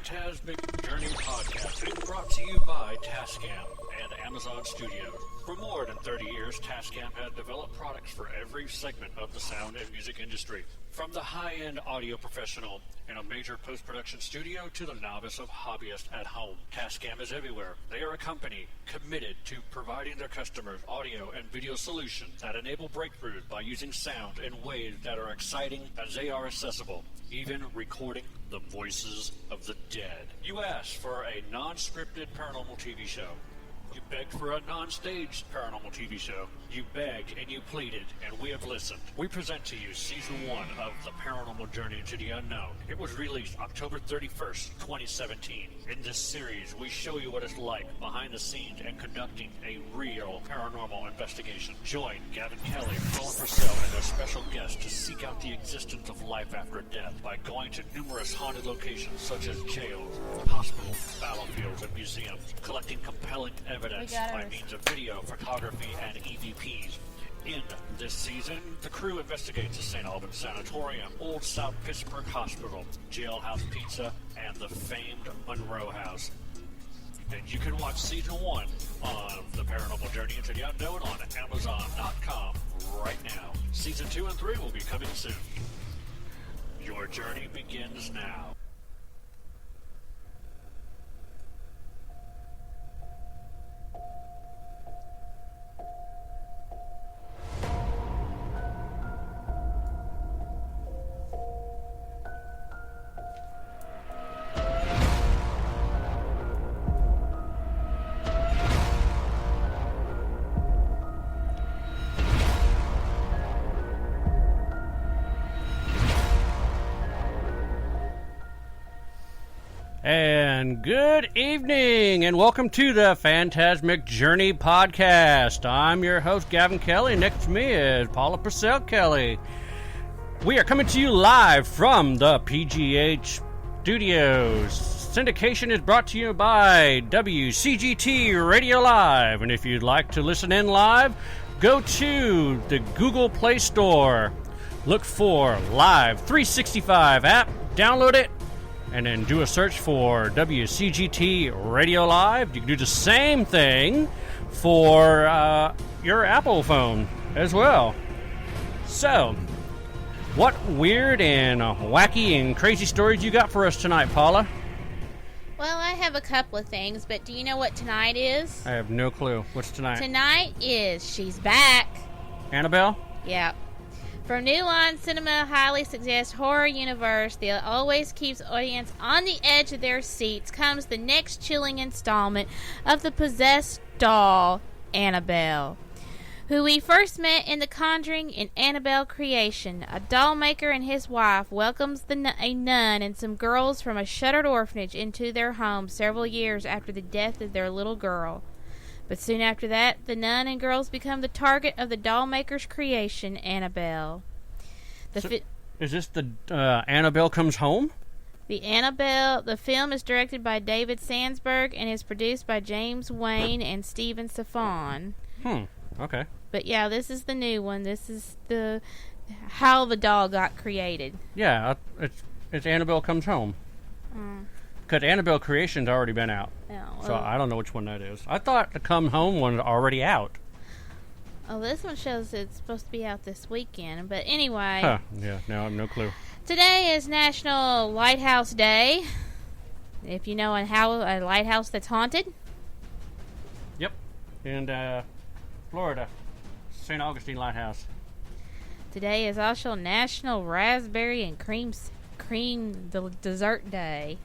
Phantasmic Journey podcast being brought to you by Tascam and Amazon Studios. For more than 30 years, Tascam has developed products for every segment of the sound and music industry. From the high-end audio professional in a major post-production studio to the novice of hobbyist at home, Tascam is everywhere. They are a company committed to providing their customers audio and video solutions that enable breakthroughs by using sound in ways that are exciting as they are accessible, even recording the voices of the dead. You asked for a non-scripted paranormal TV show. You begged for a non-staged paranormal TV show. You begged and you pleaded, and we have listened. We present to you Season 1 of The Paranormal Journey into the Unknown. It was released October 31st, 2017. In this series, we show you what it's like behind the scenes and conducting a real paranormal investigation. Join Gavin Kelly, Paula Purcell, and their special guests to seek out the existence of life after death by going to numerous haunted locations such as jails, hospitals, battlefields, and museums, collecting compelling evidence by means of video, photography, and EVPs. In this season, the crew investigates the St. Albans Sanatorium, Old South Pittsburgh Hospital, Jailhouse Pizza, and the famed Monroe House. And you can watch Season 1 of The Paranormal Journey into the Unknown on Amazon.com right now. Season 2 and 3 will be coming soon. Your journey begins now. And good evening, and welcome to the Phantasmic Journey podcast. I'm your host, Gavin Kelly. Next to me is Paula Purcell Kelly. We are coming to you live from the PGH Studios. Syndication is brought to you by WCGT Radio Live. And if you'd like to listen in live, go to the Google Play Store. Look for Live 365 app, download it, and then do a search for WCGT Radio Live. You can do the same thing for your Apple phone as well. So, what weird and wacky and crazy stories you got for us tonight, Paula? Well, I have a couple of things, but do you know what tonight is? I have no clue. What's tonight? Tonight is She's Back. Annabelle? Yeah. From New Line Cinema highly suggests horror universe that always keeps audience on the edge of their seats comes the next chilling installment of the possessed doll, Annabelle, who we first met in The Conjuring in Annabelle Creation. A doll maker and his wife welcomes a nun and some girls from a shuttered orphanage into their home several years after the death of their little girl. But soon after that, the nun and girls become the target of the doll maker's creation, Annabelle. Is this the Annabelle Comes Home? The film is directed by David Sandsberg and is produced by James Wayne and Stephen Safon. Okay. But yeah, this is the new one. This is how the doll got created. Yeah, it's Annabelle Comes Home. Because Annabelle Creation's already been out. So I don't know which one that is. I thought the Come Home one was already out. Oh, this one shows it's supposed to be out this weekend. But anyway. Huh. Yeah, no, I have no clue. Today is National Lighthouse Day. If you know a lighthouse that's haunted. Yep. In Florida. St. Augustine Lighthouse. Today is also National Raspberry and Cream Dessert Day.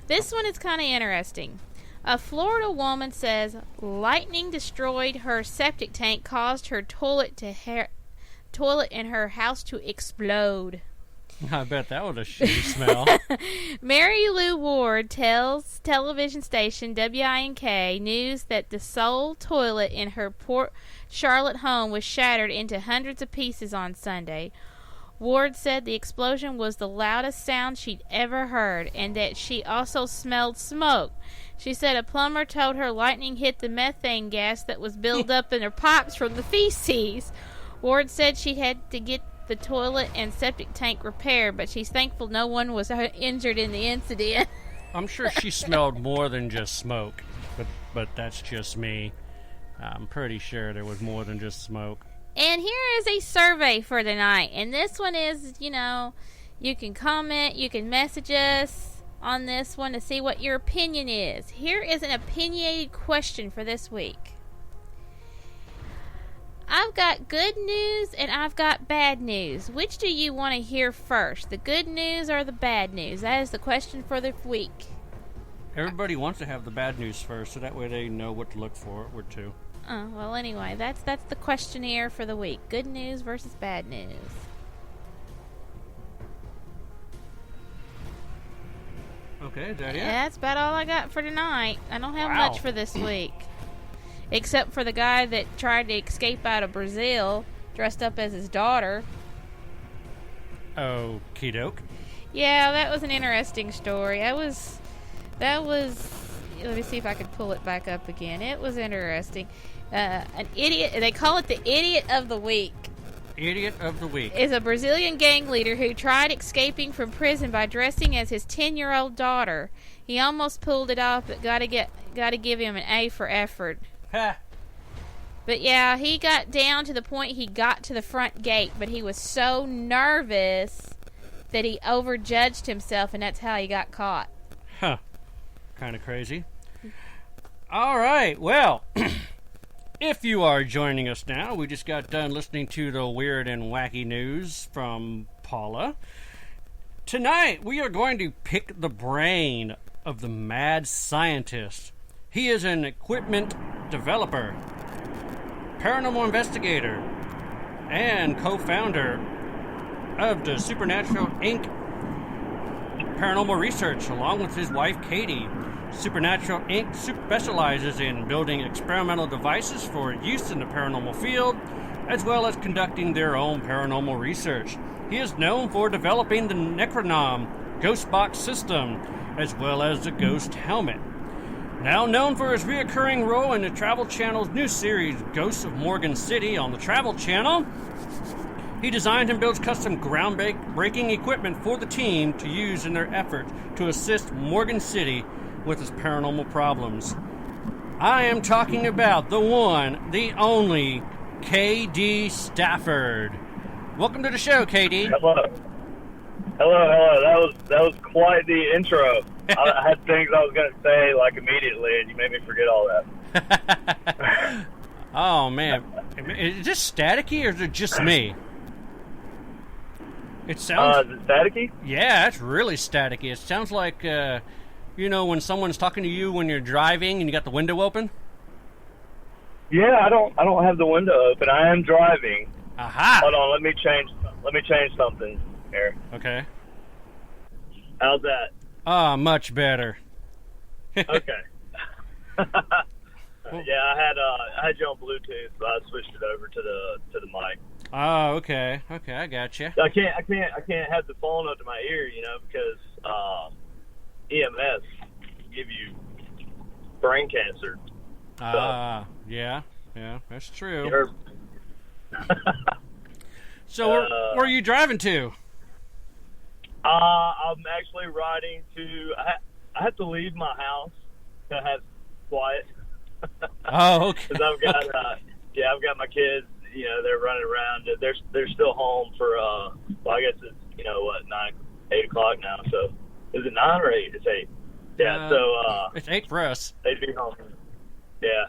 This one is kind of interesting. A Florida woman says lightning destroyed her septic tank, caused her toilet in her house to explode. I bet that was a shitty smell. Mary Lou Ward tells television station WINK News that the sole toilet in her Port Charlotte home was shattered into hundreds of pieces on Sunday. Ward said the explosion was the loudest sound she'd ever heard and that she also smelled smoke. She said a plumber told her lightning hit the methane gas that was built up in her pipes from the feces. Ward said she had to get the toilet and septic tank repaired, but she's thankful no one was injured in the incident. I'm sure she smelled more than just smoke, but that's just me. I'm pretty sure there was more than just smoke. And here is a survey for tonight. And this one is, you can comment, you can message us on this one to see what your opinion is. Here is an opinionated question for this week. I've got good news and I've got bad news. Which do you want to hear first? The good news or the bad news? That is the question for the week. Everybody wants to have the bad news first, so that way they know what to look forward to. Well, anyway, that's the questionnaire for the week. Good news versus bad news. Okay, is that it? Yeah, that's about all I got for tonight. I don't have Wow. much for this week. Except for the guy that tried to escape out of Brazil, dressed up as his daughter. Okie doke. Yeah, that was an interesting story. That was. Let me see if I can pull it back up again. It was interesting. An idiot. They call it the idiot of the week. Idiot of the week is a Brazilian gang leader who tried escaping from prison by dressing as his 10-year-old daughter. He almost pulled it off, but gotta give him an A for effort. Ha. But yeah, he got down to the point he got to the front gate, but he was so nervous that he overjudged himself, and that's how he got caught. Huh. Kind of crazy. All right, well, if you are joining us now, we just got done listening to the weird and wacky news from Paula. Tonight, we are going to pick the brain of the mad scientist. He is an equipment developer, paranormal investigator, and co-founder of the Supernatural Inc. Paranormal Research, along with his wife, Katie. Supernatural Inc. specializes in building experimental devices for use in the paranormal field, as well as conducting their own paranormal research. He is known for developing the Necronom Ghost Box system, as well as the Ghost Helmet. Now known for his reoccurring role in the Travel Channel's new series, Ghosts of Morgan City on the Travel Channel, he designed and builds custom groundbreaking equipment for the team to use in their effort to assist Morgan City with its paranormal problems. I am talking about the one, the only, KD Stafford. Welcome to the show, KD. Hello. That was quite the intro. I had things I was going to say immediately, and you made me forget all that. Oh man, is this staticky or is it just me? It sounds. Is it staticky? Yeah, it's really staticky. It sounds like when someone's talking to you when you're driving and you got the window open. Yeah, I don't have the window open. I am driving. Aha! Hold on, let me change something here. Okay. How's that? Much better. Okay. Yeah, I had you on Bluetooth, so I switched it over to the mic. Oh, okay. Okay, I got you. I can't have the phone up to my ear, because EMS give you brain cancer. Yeah, that's true. You heard? So, where are you driving to? I'm actually riding to. I have to leave my house to have quiet. Oh, okay. Because I've got my kids. They're running around. They're still home for. I guess it's 8 o'clock now. So is it 9 or 8? It's 8. Yeah. It's 8 for us. They'd be home. Yeah.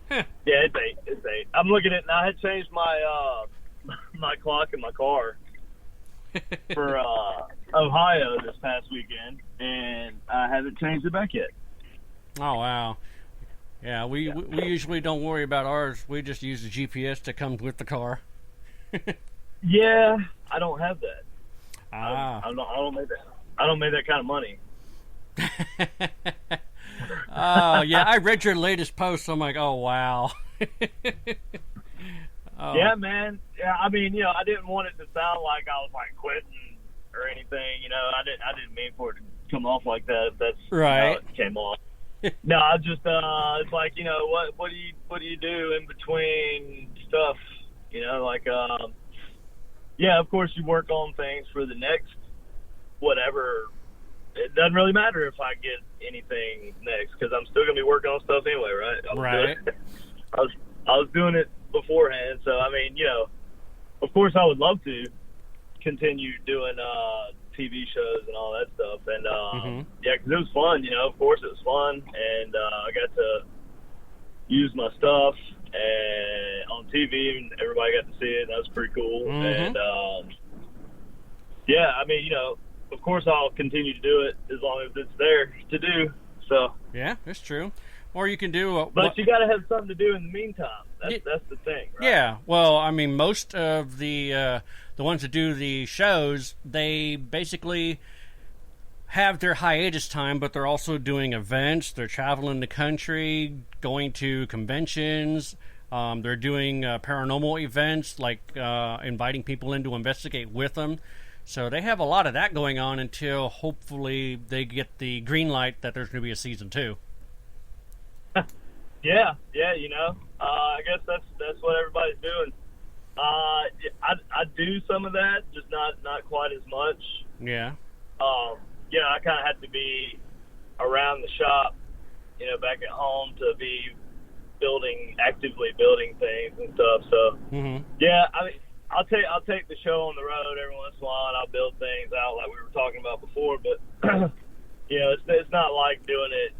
Huh. Yeah, it's 8. It's 8. I'm looking at now. I had changed my my clock in my car for Ohio this past weekend, and I haven't changed it back yet. Oh wow. Yeah, we usually don't worry about ours. We just use the GPS that comes with the car. Yeah, I don't have that. Ah. I don't make that. I don't make that kind of money. Oh yeah, I read your latest post. So I'm like, oh wow. Oh. Yeah, man. Yeah, I mean, I didn't want it to sound like I was quitting or anything. I didn't mean for it to come off like that. That's right. How it came off. No, I just it's like what do you do in between stuff? yeah, of course, you work on things for the next whatever. It doesn't really matter if I get anything next because I'm still gonna be working on stuff anyway, right? Right. I was doing it beforehand, so I mean, of course, I would love to continue doing TV shows and all that stuff, and yeah, because it was fun. Of course, it was fun, and I got to use my stuff and on TV, and everybody got to see it. And that was pretty cool, and yeah, I mean, of course, I'll continue to do it as long as it's there to do. So yeah, that's true. Or you can do, but you got to have something to do in the meantime. That's the thing, right? Yeah. Well, I mean, most of the ones that do the shows, they basically have their hiatus time, but they're also doing events. They're traveling the country, going to conventions. They're doing paranormal events, like inviting people in to investigate with them. So they have a lot of that going on until hopefully they get the green light that there's going to be a season 2. Yeah, I guess that's what everybody's doing. I do some of that, just not quite as much. Yeah. I kind of had to be around the shop, back at home to be actively building things and stuff. So yeah, I mean, I'll take the show on the road every once in a while, and I'll build things out like we were talking about before. But it's not like doing it,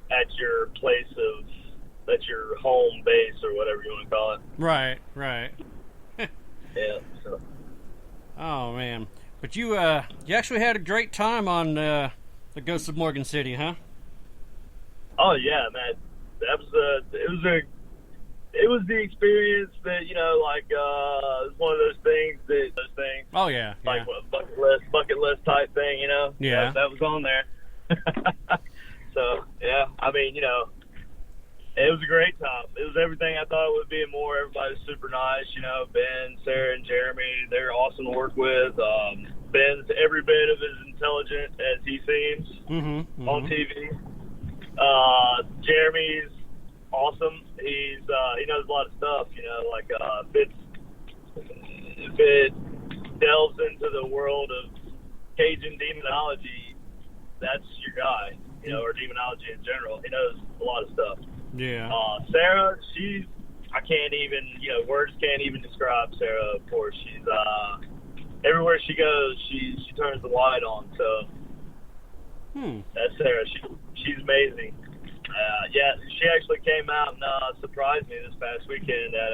at your place that's your home base or whatever you want to call it. Right. Yeah. So. Oh man, but you actually had a great time on the Ghosts of Morgan City, huh? Oh yeah, man. That was it was the experience that it was one of those things. Oh yeah. Like a bucket list type thing, Yeah. That was on there. So yeah, I mean, it was a great time. It was everything I thought it would be and more. Everybody was super nice. Ben, Sarah, and Jeremy, they're awesome to work with. Ben's every bit of as intelligent as he seems on TV. Jeremy's awesome. He knows a lot of stuff. If it delves into the world of Cajun demonology, that's your guy. Or demonology in general. He knows a lot of stuff. Yeah. Sarah, I can't even, words can't even describe Sarah, of course. She's, everywhere she goes, she turns the light on, so. That's Sarah. She's amazing. Yeah, she actually came out and surprised me this past weekend at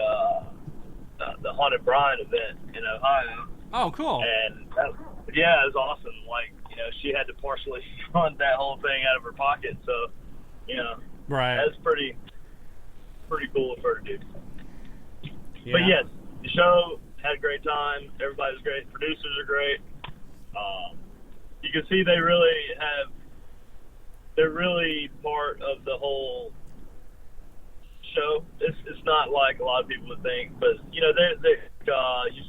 the Haunted Brine event in Ohio. Oh, cool. And, yeah, it was awesome. She had to partially fund that whole thing out of her pocket, so, right. That's pretty cool of her to do. Yeah. But yes, the show had a great time. Everybody was great. Producers are great. You can see they're really part of the whole show. It's not like a lot of people would think, but you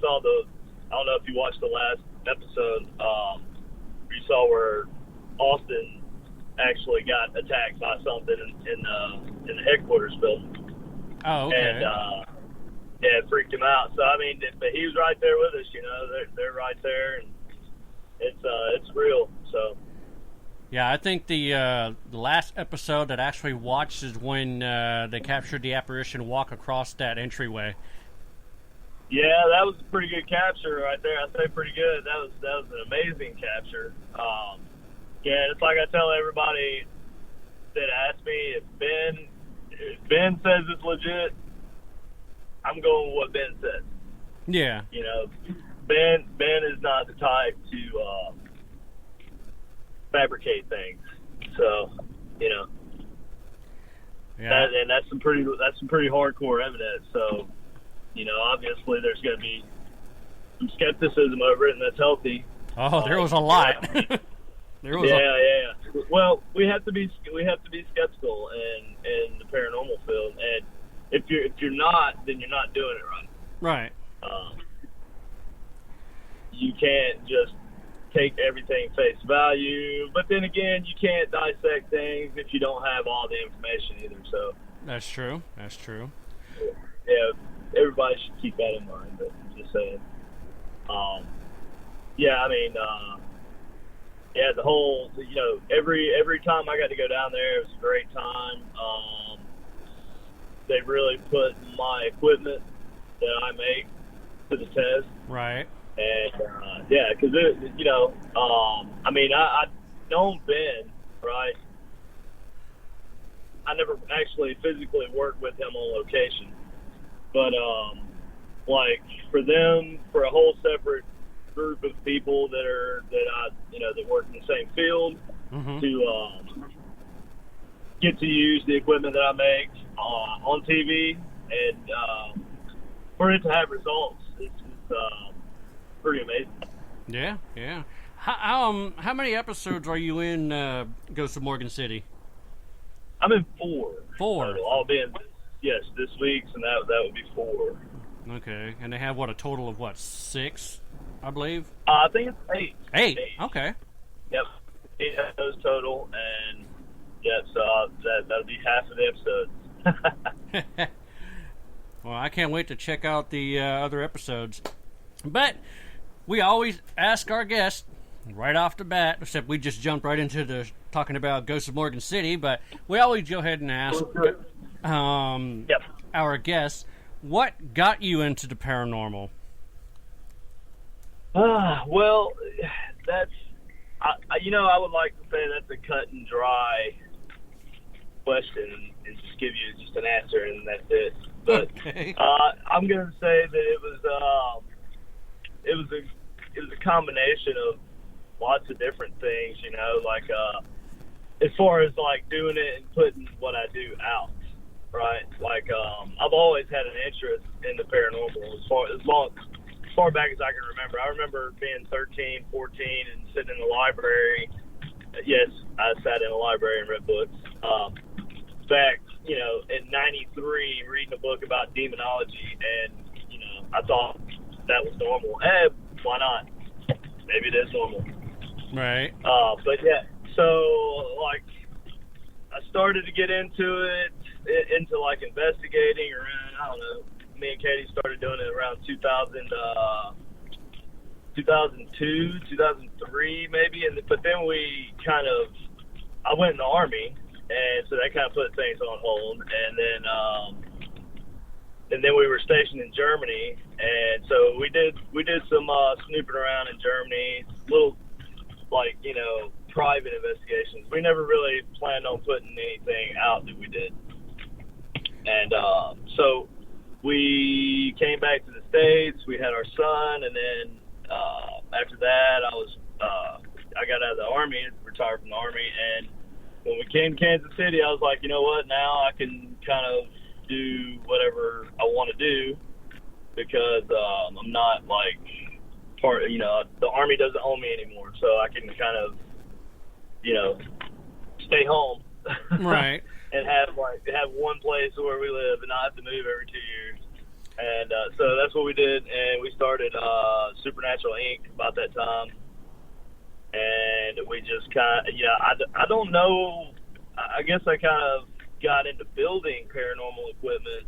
saw I don't know if you watched the last episode. You saw where Austin actually got attacked by something in the headquarters building. Oh, okay. And yeah, it freaked him out. So I mean, but he was right there with us. They're right there, and it's real. So. Yeah, I think the last episode that I actually watched is when they captured the apparition walk across that entryway. Yeah, that was a pretty good capture right there. I say pretty good. That was an amazing capture. Yeah, it's like I tell everybody that asks me if Ben says it's legit, I'm going with what Ben says. Yeah. Ben is not the type to fabricate things. So, Yeah. And that's some pretty hardcore evidence. So, obviously there's going to be some skepticism over it, and that's healthy. Oh, there was a lot. There was yeah. Well, we have to be skeptical in the paranormal field, and if you're not, then you're not doing it right. Right. You can't just take everything face value, but then again, you can't dissect things if you don't have all the information either. So that's true. Yeah, everybody should keep that in mind. But just saying. Yeah, I mean, yeah, the whole, every time I got to go down there, it was a great time. They really put my equipment that I make to the test. Right. And, yeah, because, I mean, I known Ben, right? I never actually physically worked with him on location. But, like, for a whole separate group of people that work in the same field to get to use the equipment that I make on TV, and for it to have results, it's pretty amazing. Yeah. How many episodes are you in Ghost of Morgan City? I'm in 4. 4. So I'll be in this week's, and that would be 4. Okay, and they have a total of 6, I believe. I think it's 8. 8. Okay. Yep, 8 episodes total, and so that'll be half of the episodes. Well, I can't wait to check out the other episodes. But we always ask our guests right off the bat, except we just jumped right into talking about Ghost of Morgan City, but we always go ahead and ask our guests, what got you into the paranormal? Well, that's, I would like to say that's a cut and dry question and just give you just an answer and that's it. But okay. I'm going to say that it was a combination of lots of different things, like as far as like doing it and putting what I do out, right? Like I've always had an interest in the paranormal as far back as I can remember. I remember being 13, 14 and sitting in the library. Yes, I sat in a library and read books. Back, in 93, reading a book about demonology, and, I thought that was normal. Why not? Maybe it is normal. Right. But yeah, so, like, I started to get into like investigating around, I don't know, me and Katie started doing it around 2002, 2003 maybe, but then I went in the Army, and so that kind of put things on hold, and then we were stationed in Germany, and so we did some snooping around in Germany, little, like, private investigations. We never really planned on putting anything out that we did. And so we came back to the States, we had our son, and then after that I got out of the Army, retired from the Army, and when we came to Kansas City, I was like, you know what, now I can kind of do whatever I want to do because I'm not like the Army doesn't own me anymore, so I can kind of, stay home. Right. And have one place where we live and not have to move every 2 years. And so that's what we did, and we started Supernatural Inc. about that time. And we just kind of, I don't know, I guess I kind of got into building paranormal equipment.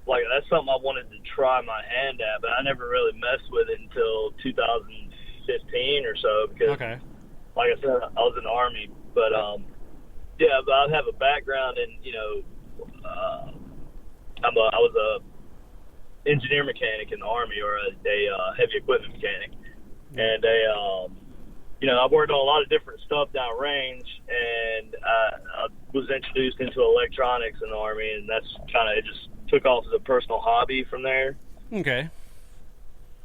Like, that's something I wanted to try my hand at, but I never really messed with it until 2015 or so because, okay. Like I said, I was in the Army. But, yeah, but I have a background in, I was a engineer mechanic in the Army, or a heavy equipment mechanic. And I worked on a lot of different stuff downrange, and I was introduced into electronics in the Army, and that's kind of, it just took off as a personal hobby from there. Okay.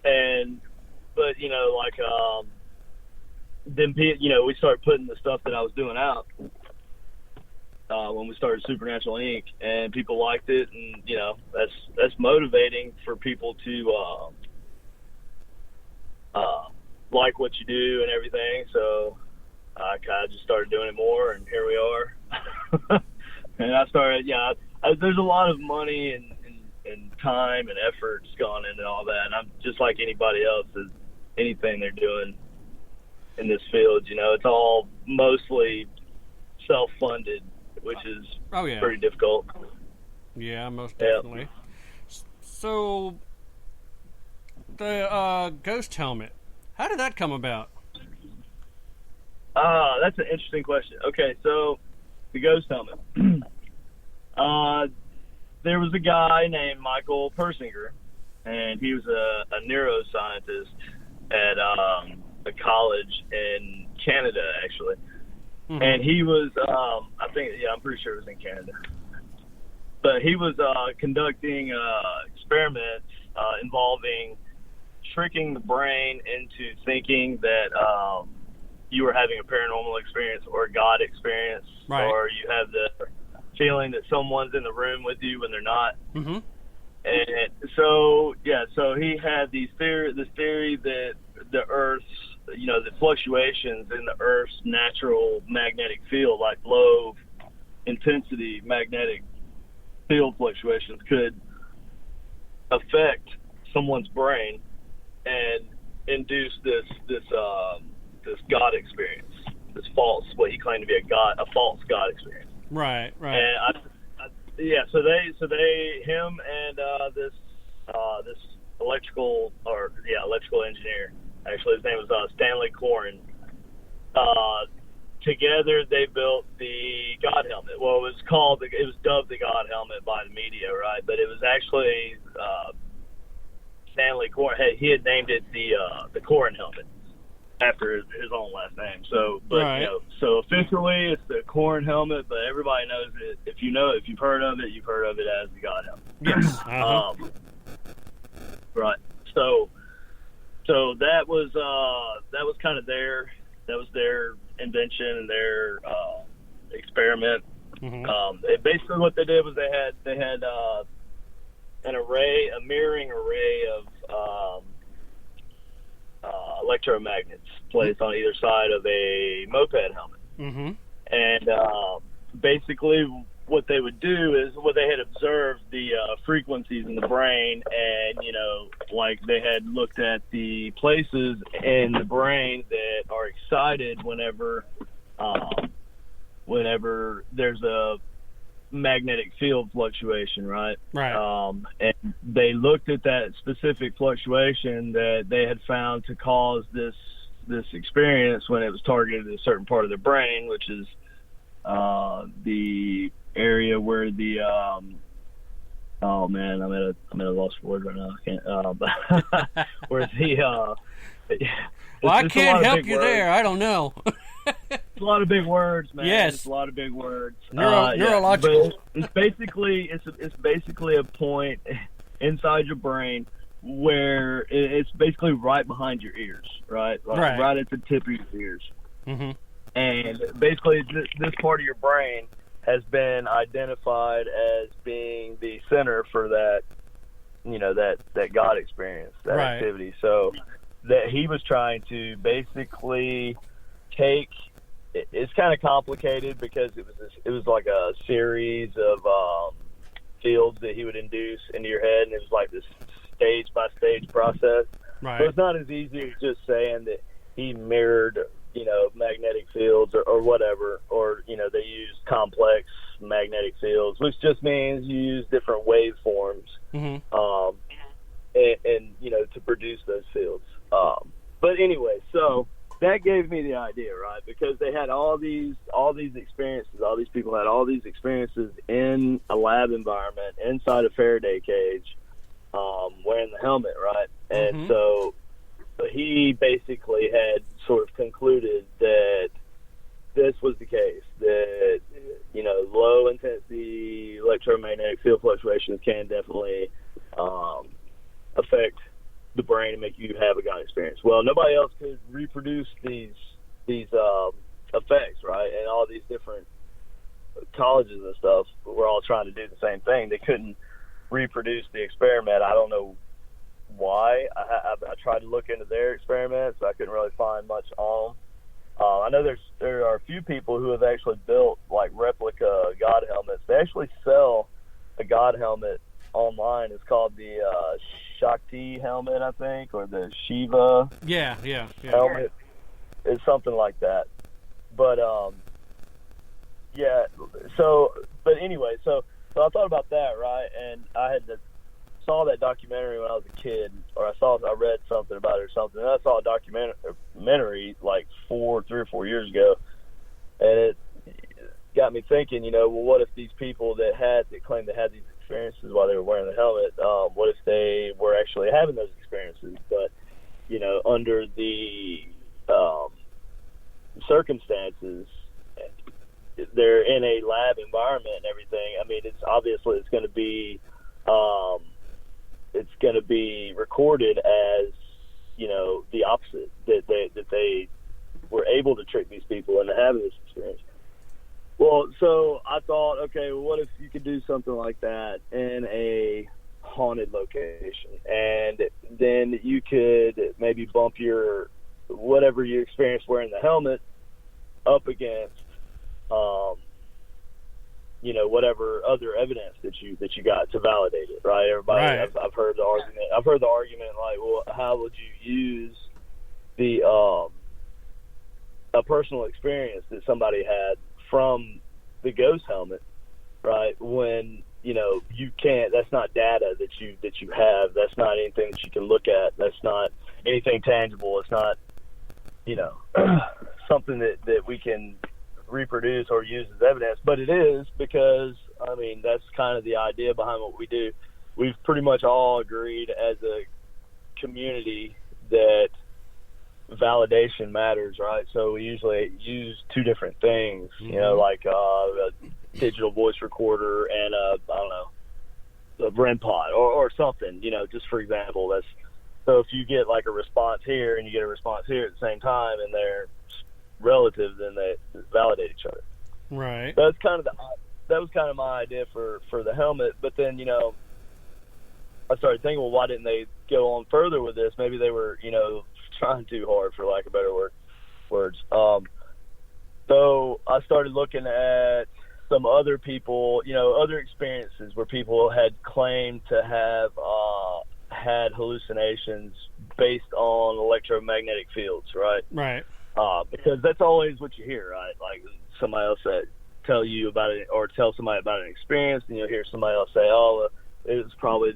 But then, we started putting the stuff that I was doing out when we started Supernatural Inc., and people liked it, and, that's motivating for people to like what you do and everything, so I kind of just started doing it more, and here we are. And I started, there's a lot of money and time and effort gone into all that, and I'm just like anybody else, anything they're doing in this field, it's all mostly self-funded, which is pretty difficult. Yeah, most definitely. So, the ghost helmet, how did that come about? That's an interesting question. Okay, so the ghost helmet. There was a guy named Michael Persinger, and he was a neuroscientist at a college in Canada, actually. Mm-hmm. And he was, I'm pretty sure it was in Canada. But he was conducting experiments involving tricking the brain into thinking that you were having a paranormal experience or a God experience, right. Or you have the feeling that someone's in the room with you when they're not. Mm-hmm. And so he had this theory that the Earth's, the fluctuations in the Earth's natural magnetic field, like low intensity magnetic field fluctuations, could affect someone's brain and induce this God experience, this false, what he claimed to be a false God experience. Right. And him and this electrical engineer, actually his name was Stanley Coren. Together they built the God helmet. Well, it was dubbed the God helmet by the media, right? But it was actually Stanley Coren. He had named it the Coren helmet after his own last name. So, but right. So officially it's the Coren helmet, but everybody knows it. If you've heard of it, you've heard of it as the God helmet. Yes. Uh-huh. Right. So that was kind of their invention and their experiment. Mm-hmm. Basically what they did was they had a mirroring array of electromagnets placed on either side of a moped helmet. Mm-hmm. And basically what they would do is they had observed the frequencies in the brain, and like they had looked at the places in the brain that are excited whenever there's a magnetic field fluctuation, right? And they looked at that specific fluctuation that they had found to cause this experience when it was targeted at a certain part of the brain, which is the area where the oh man, I'm at a lost for word right now. I can't. Where the well, I can't help you there. I don't know. It's a lot of big words, man. Yes, it's a lot of big words. Neurological. But it's basically a point inside your brain where it's basically right behind your ears, right? Right at the tip of your ears. Mm-hmm. And basically, this part of your brain has been identified as being the center for that, that God experience, that activity. So that he was trying to basically take. It's kind of complicated because it was like a series of fields that he would induce into your head, and it was like this stage by stage process. Right. So it's not as easy as just saying that he mirrored, magnetic fields or whatever, or they use complex magnetic fields, which just means you use different waveforms, mm-hmm. and to produce those fields. But anyway, so that gave me the idea, right? Because they had all these experiences. All these people had all these experiences in a lab environment inside a Faraday cage, wearing the helmet, right? And mm-hmm. so he basically had sort of concluded that this was the case, that low intensity electromagnetic field fluctuations can definitely affect the brain and make you have a God experience. Well, nobody else could reproduce these effects, right? And all these different colleges and stuff were all trying to do the same thing. They couldn't reproduce the experiment. I don't know why. I tried to look into their experiments, but I couldn't really find much on them. I know there are a few people who have actually built like replica God helmets. They actually sell a God helmet online. It's called the Shakti helmet, I think, or the Shiva helmet. It's something like that. But anyway, so I thought about that, right? And I had to saw that documentary when I was a kid, or I read something about it or something. And I saw a documentary like 3 or 4 years ago, and it got me thinking. Well, what if these people that claimed they had these experiences while they were wearing the helmet? What if they were actually having those experiences, but under the circumstances, they're in a lab environment and everything. I mean, it's going to be recorded as the opposite, that they were able to trick these people into having this experience. Well, so I thought, okay, well, what if you could do something like that in a haunted location, and then you could maybe bump whatever you experienced wearing the helmet up against whatever other evidence that you got to validate it, right? Everybody, right. I've heard the argument like, well, how would you use a personal experience that somebody had from the ghost helmet, right? When you can't. That's not data that you have. That's not anything that you can look at. That's not anything tangible. It's not something that we can reproduce or use as evidence. But it is, because I mean, that's kind of the idea behind what we do. We've pretty much all agreed as a community that validation matters, right? So we usually use two different things, like a digital voice recorder and a REM pod or something, just for example. So if you get like a response here and you get a response here at the same time and they're relative, then they validate each other. Right. So that was kind of my idea for the helmet. But then, I started thinking, well, why didn't they go on further with this? Maybe they were, trying too hard, for lack of better words. So I started looking at some other people, other experiences where people had claimed to have had hallucinations based on electromagnetic fields, right? Right. Because that's always what you hear, right? Like somebody else tell you about it, or tell somebody about an experience, and you'll hear somebody else say, "Oh, it was probably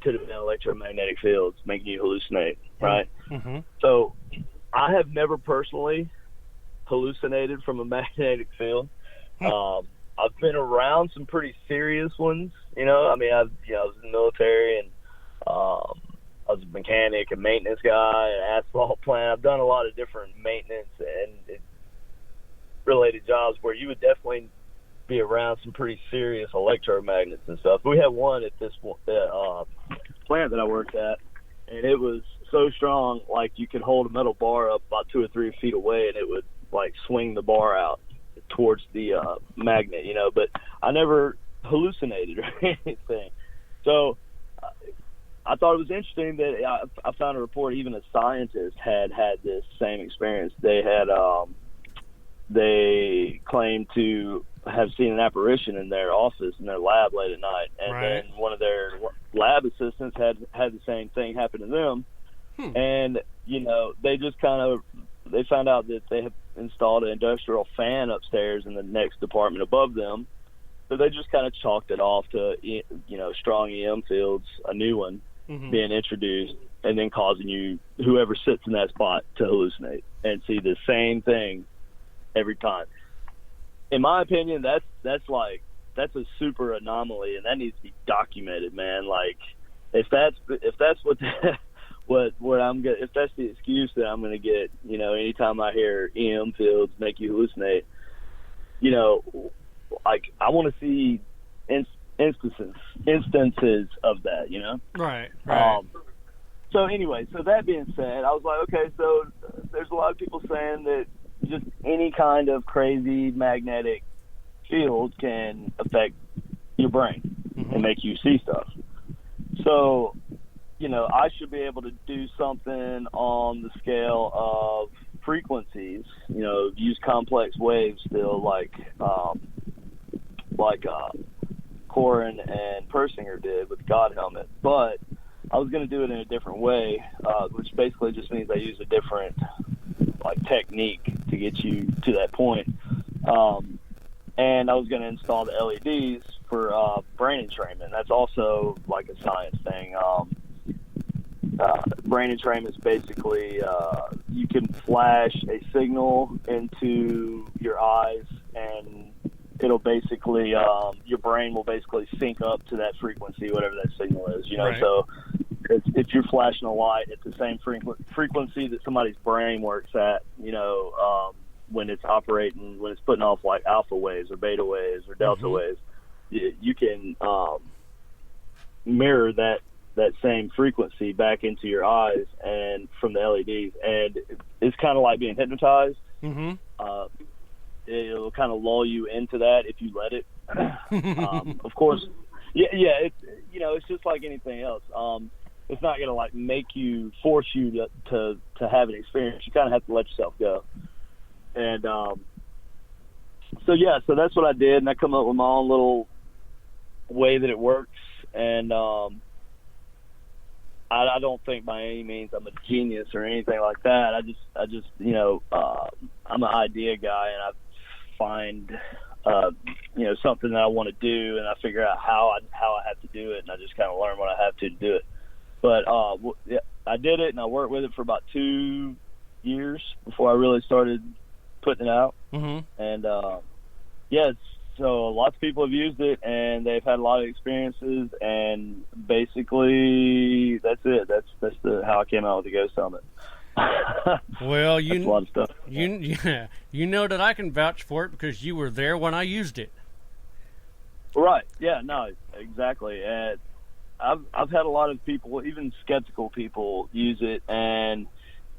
could have been electromagnetic fields making you hallucinate," right? Mm-hmm. So I have never personally hallucinated from a magnetic field. I've been around some pretty serious ones, I mean, I was in the military, and I was a mechanic, a maintenance guy, an asphalt plant. I've done a lot of different maintenance and related jobs where you would definitely be around some pretty serious electromagnets and stuff. We had one at this plant that I worked at, and it was so strong, like you could hold a metal bar up about 2 or 3 feet away, and it would like swing the bar out towards the magnet, but I never hallucinated or anything. So I thought it was interesting that I found a report even a scientist had this same experience. They had they claimed to have seen an apparition in their office, in their lab late at night, and right. Then one of their lab assistants had the same thing happen to them. And they just they found out that they have installed an industrial fan upstairs in the next department above them, so they just kind of chalked it off to strong EM fields, a new one being introduced, and then causing whoever sits in that spot to hallucinate and see the same thing every time. In my opinion, that's a super anomaly, and that needs to be documented, man. Like, if that's what if that's the excuse that I'm gonna get, anytime I hear EM fields make you hallucinate, like I want to see instances of that, Right. So anyway, so that being said, I was like, okay, so there's a lot of people saying that just any kind of crazy magnetic field can affect your brain and make you see stuff. So, I should be able to do something on the scale of frequencies, use complex waves still, like Corin and Persinger did with God Helmet. But I was going to do it in a different way, which basically just means I use a different technique to get you to that point. And I was going to install the LEDs for brain entrainment. That's also like a science thing. Brain entrainment is basically you can flash a signal into your eyes, and it'll basically your brain will basically sync up to that frequency, whatever that signal is. Right. So if you're flashing a light at the same frequency that somebody's brain works at, when it's operating, when it's putting off like alpha waves or beta waves or delta waves, you can mirror that same frequency back into your eyes and from the LEDs, and it's kind of like being hypnotized. It'll kind of lull you into that if you let it. Of course, it's just like anything else. It's not going to like force you to have an experience. You kind of have to let yourself go. And so that's what I did, and I come up with my own little way that it works. And I don't think by any means I'm a genius or anything like that. I just I'm an idea guy, and I find something that I want to do, and I figure out how I have to do it, and I just kind of learn what I have to do it. But I did it, and I worked with it for about 2 years before I really started putting it out. And so lots of people have used it, and they've had a lot of experiences, and basically that's it. That's how I came out with the Ghost Helmet. Well, that's a lot of stuff. You know that I can vouch for it because you were there when I used it. Right. Yeah. No. Exactly. And I've had a lot of people, even skeptical people, use it, and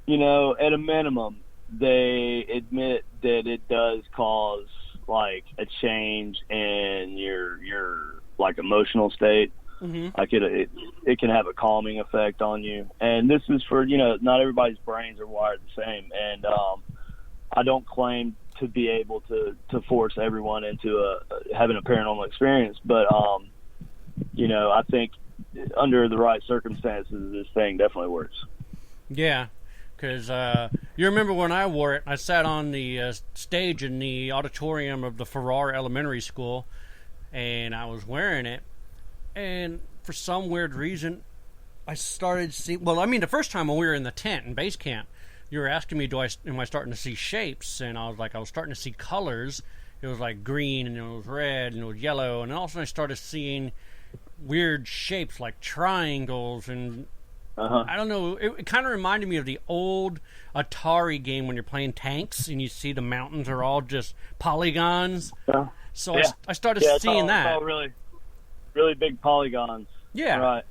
at a minimum, they admit that it does cause like a change in your like emotional state. Like it can have a calming effect on you, and this is for not everybody's brains are wired the same, and I don't claim to be able to force everyone into having a paranormal experience, but I think under the right circumstances, this thing definitely works. Yeah, because you remember when I wore it, I sat on the stage in the auditorium of the Farrar Elementary School, and I was wearing it, and for some weird reason, I started seeing... Well, I mean, the first time when we were in the tent in base camp, you were asking me, am I starting to see shapes? And I was starting to see colors. It was like green, and it was red, and it was yellow, and all of a sudden I started seeing weird shapes like triangles, and I don't know, it kind of reminded me of the old Atari game when you're playing tanks and you see the mountains are all just polygons. So I started seeing that. It's all really, really big polygons. Yeah. Right.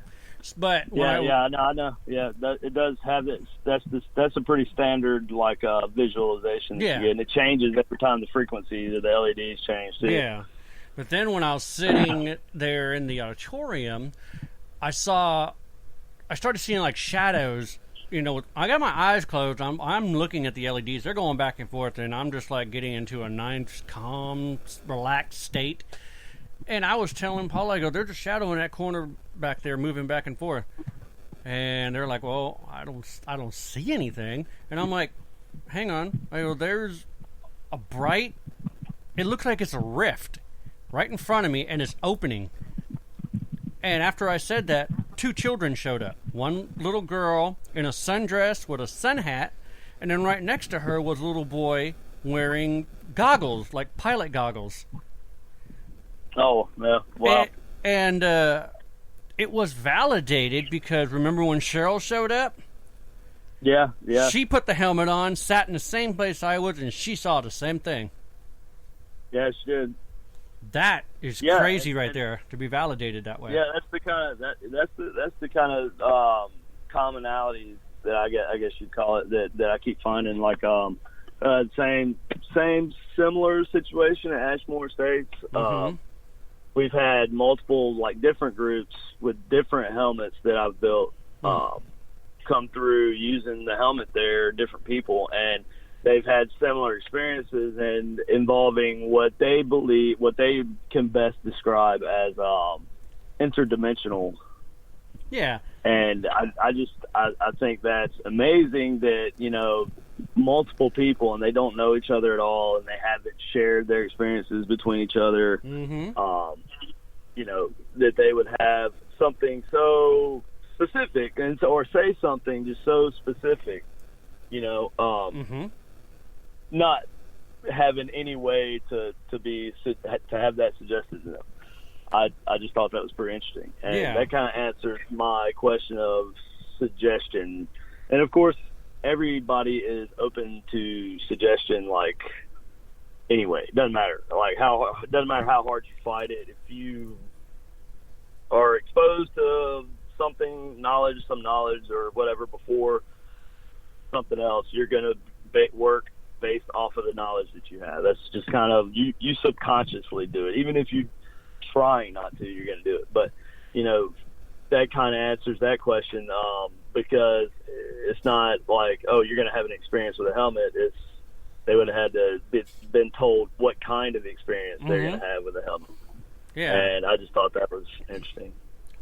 But I know. Yeah, it does have it. That's a pretty standard like visualization. Yeah. And it changes every time the frequency of the LEDs change too. Yeah. But then when I was sitting there in the auditorium, I started seeing like shadows. I got my eyes closed. I'm looking at the LEDs. They're going back and forth, and I'm just like getting into a nice, calm, relaxed state. And I was telling Paul, I go, there's a shadow in that corner back there moving back and forth. And they're like, well, I don't see anything. And I'm like, hang on. I go, there's a bright, it looks like it's a rift right in front of me, and it's opening. And after I said that, 2 children showed up. One little girl in a sundress with a sun hat, and then right next to her was a little boy wearing goggles, like pilot goggles. Oh, yeah. Wow. And it was validated because remember when Cheryl showed up? Yeah. She put the helmet on, sat in the same place I was, and she saw the same thing. Yeah, she did. That is crazy right there to be validated that way. Yeah, that's the kind of commonalities that I guess you'd call it that I keep finding, like same similar situation at Ashmore Estates. We've had multiple like different groups with different helmets that I've built come through using the helmet there, different people, and they've had similar experiences and involving what they can best describe as interdimensional. Yeah. And I think that's amazing that, multiple people and they don't know each other at all and they haven't shared their experiences between each other. that they would have something so specific or say something just so specific, not having any way to have that suggested to them. I just thought that was pretty interesting, and that kind of answers my question of suggestion. And of course, everybody is open to suggestion. Like, anyway, it doesn't matter. Like, doesn't matter how hard you fight it. If you are exposed to some knowledge or whatever before something else, you're going to work based off of the knowledge that you have. That's just kind of you subconsciously do it, even if you trying not to, you're going to do it. But that kind of answers that question, because it's not like, oh, you're going to have an experience with a helmet. It's they would have had to been told what kind of experience they're going to have with a helmet. Yeah, and I just thought that was interesting.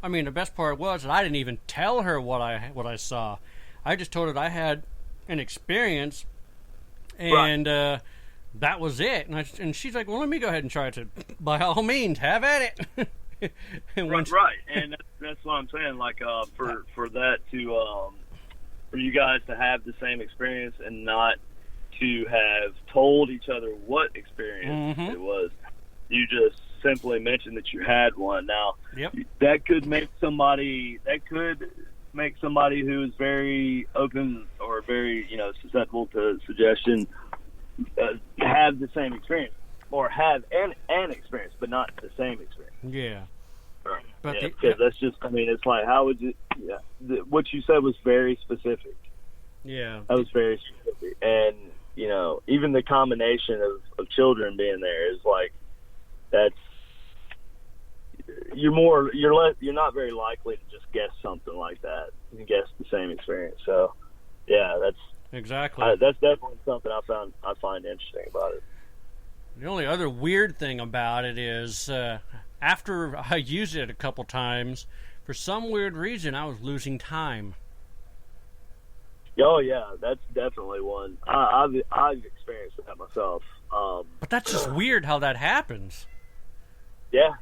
I mean, the best part was that I didn't even tell her what I saw. I just told her I had an experience, and that was it. And she's like, well, let me go ahead and try it. To, by all means, have at it. And right. And that's what I'm saying. Like, for that to, for you guys to have the same experience and not to have told each other what experience it was, you just simply mentioned that you had one. Now, that could make somebody who is very open or very, susceptible to suggestion have the same experience, or have an experience, but not the same experience. Yeah. Right. But because that's just, it's like, how would you, what you said was very specific. Yeah. That was very specific. And, even the combination of children being there is like, you're not very likely to just guess something like that and guess the same experience. So, yeah, that's exactly. That's definitely something I find interesting about it. The only other weird thing about it is, after I used it a couple times, for some weird reason, I was losing time. Oh yeah, that's definitely one. I've experienced that myself. But that's just weird how that happens. Yeah,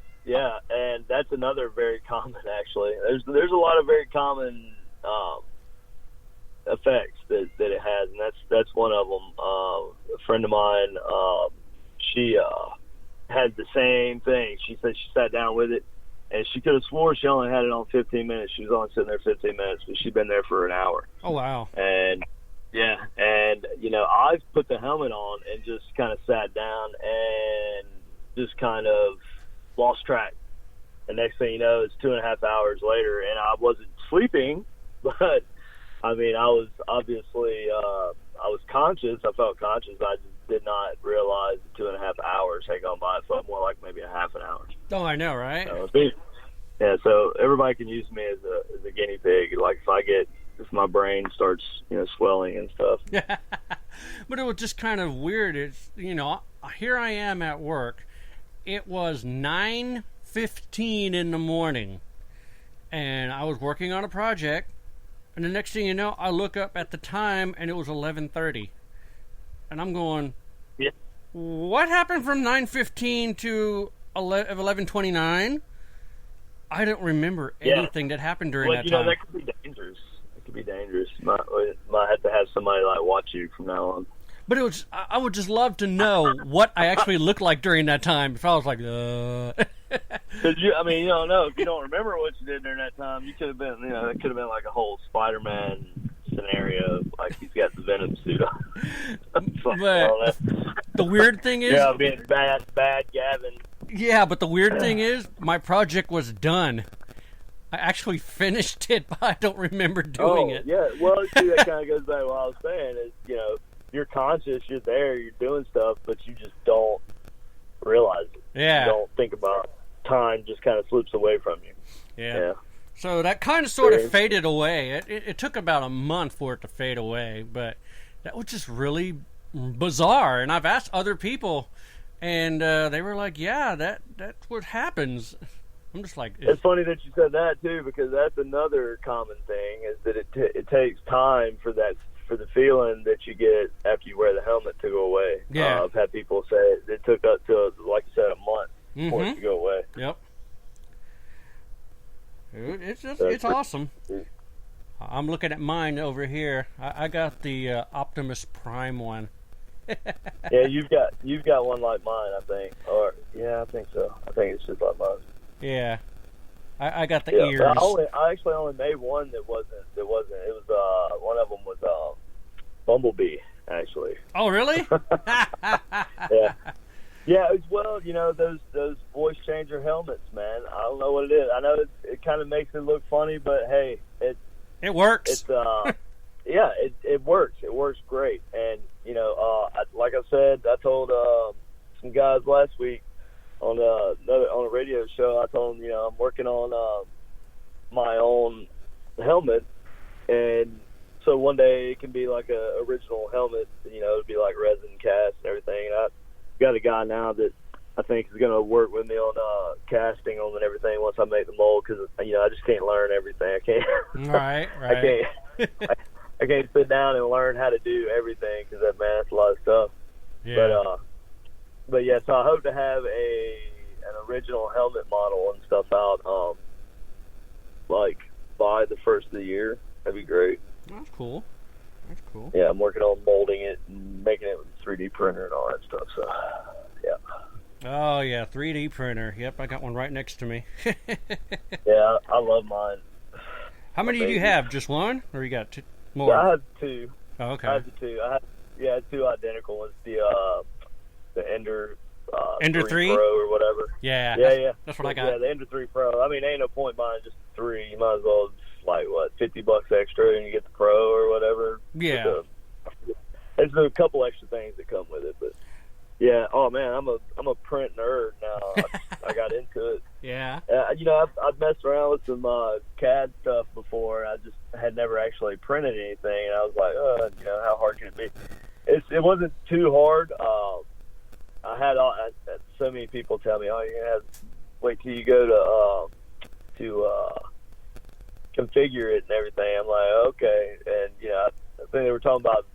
and that's another very common. Actually, there's a lot of very common effects that it has, and that's one of them. A friend of mine, she had the same thing. She said she sat down with it, and she could have swore she only had it on 15 minutes. She was only sitting there 15 minutes, but she'd been there for an hour. Oh, wow. And, I've put the helmet on and just kind of sat down and just kind of lost track. The next thing you know, it's 2.5 hours later, and I wasn't sleeping, but, I was obviously, I was conscious. I felt conscious. I just did not realize 2.5 hours had gone by. It felt more like maybe a half an hour. Oh, I know, right? So everybody can use me as a guinea pig. Like, if my brain starts, swelling and stuff. But it was just kind of weird. It's, here I am at work. It was 9:15 in the morning, and I was working on a project, and the next thing you know, I look up at the time, and it was 11:30. And I'm going, what happened from 9:15 to 11:29? I don't remember anything that happened during that time. That could be dangerous. It could be dangerous. Might have to have somebody watch you from now on. But it was. I would just love to know what I actually looked like during that time. If I was like, Because you don't know. If you don't remember what you did during that time, you could have been. It could have been like a whole Spider-Man scenario, like he's got the Venom suit on. But the weird thing is, being bad Gavin. Yeah, but the weird thing is, my project was done. I actually finished it, but I don't remember doing it. Yeah. Well, see, that kind of goes back to what I was saying. Is you're conscious, you're there, you're doing stuff, but you just don't realize it. Yeah. You don't think about time; just kind of slips away from you. Yeah. So that kind of sort of faded away. It took about a month for it to fade away, but that was just really bizarre. And I've asked other people, and they were like, "Yeah, that's what happens." I'm just like, it's funny that you said that too, because that's another common thing is that it takes time for the feeling that you get after you wear the helmet to go away. Yeah, I've had people say it took up to, like you said, a month for it to go away. Yep. It's awesome. I'm looking at mine over here. I got the Optimus Prime one. Yeah, you've got one like mine, I think. Or yeah, I think so. I think it's just like mine. Yeah, I got the ears. I actually only made one that wasn't. It was one of them was Bumblebee, actually. Oh, really? Yeah. Yeah, as well, those voice changer helmets, man. I don't know what it is. I know it kind of makes it look funny, but hey, it works. It's yeah, it works. It works great. And like I said, I told some guys last week on a radio show. I told them, I'm working on my own helmet, and so one day it can be like a original helmet. It'd be like resin cast and everything. And I got a guy now that I think is going to work with me on casting them and everything once I make the mold, because I just can't learn everything. I can't. Right. I can't sit down and learn how to do everything, because that's a lot of stuff. Yeah. But yeah, so I hope to have an original helmet model and stuff out like by the first of the year. That'd be great. That's cool. Yeah, I'm working on molding it and making it with a 3D printer and all that stuff. So, yeah. Oh, yeah, 3D printer. Yep, I got one right next to me. Yeah, I love mine. How many do you have? Just one? Or you got two more? Yeah, I have two. Oh, okay. I have the two. I had two identical ones. The Ender 3 Pro or whatever. Yeah. That's what I got. Yeah, the Ender 3 Pro. I mean, ain't no point buying just 3. You might as well like $50 extra and you get the Pro or whatever. Yeah. There's a couple extra things that come with it, but yeah. Oh man, I'm a print nerd now. I got into it. Yeah. I've messed around with some CAD stuff before. I just had never actually printed anything, and I was like, how hard can it be? It wasn't too hard. I had so many people tell me, you're gonna have to wait till you go to configure it and everything. I'm like, okay. And I think they were talking about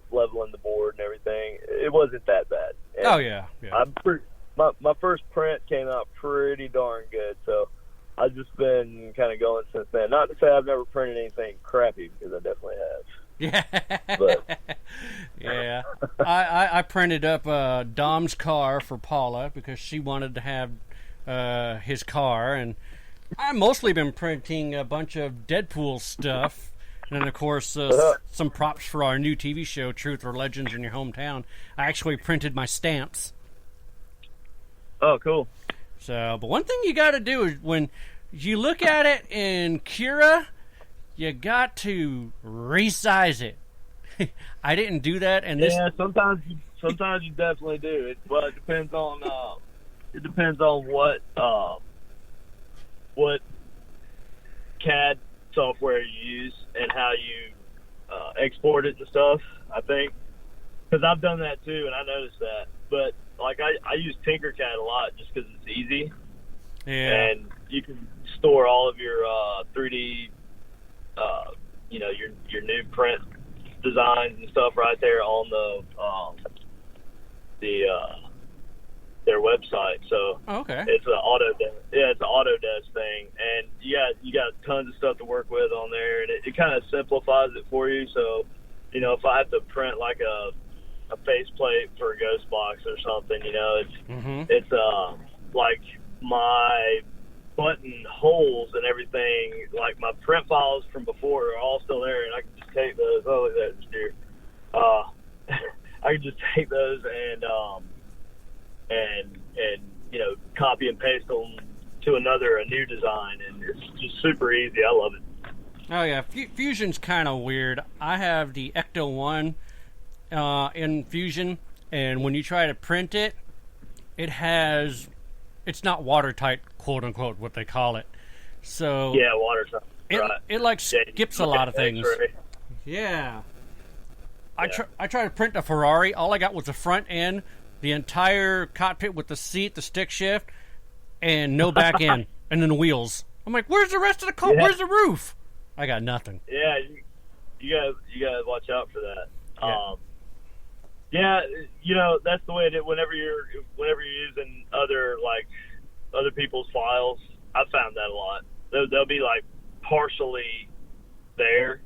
leveling the board and everything. It wasn't that bad. And oh yeah. my first print came out pretty darn good, so I've just been kind of going since then. Not to say I've never printed anything crappy, because I definitely have. Yeah. But yeah. I printed up Dom's car for Paula because she wanted to have his car, and I've mostly been printing a bunch of Deadpool stuff, and then of course some props for our new TV show, Truth or Legends in Your Hometown. I actually printed my stamps. Oh, cool. So, but one thing you got to do is when you look at it in Cura, you got to resize it. I didn't do that, and this. Yeah, sometimes you definitely do. It depends on what CAD software you use and how you export it and stuff. I think, because I've done that too, and I noticed that. But like I use Tinkercad a lot just because it's easy. Yeah. And you can store all of your 3D, your new print designs and stuff right there on their website. So okay. It's an Autodesk thing, and you got tons of stuff to work with on there, and it kind of simplifies it for you. So, if I have to print like a faceplate for a ghost box or something, it's like my button holes and everything, like my print files from before are all still there, and I can just take those. Oh, look at that deer. I can just take those and copy and paste them to a new design, and it's just super easy. I love it. Oh yeah, Fusion's kind of weird. I have the Ecto 1 in Fusion, and when you try to print it, it's not watertight, quote unquote, what they call it. So yeah, watertight. It skips a lot of things. X-ray. Yeah. I tried to print a Ferrari. All I got was the front end, the entire cockpit with the seat, the stick shift, and no back end, and then the wheels. I'm like, where's the rest of the car? Yeah. Where's the roof? I got nothing. Yeah, you gotta watch out for that. Yeah. That's the way it is. Whenever you're using other people's files, I found that a lot. they'll be like partially there.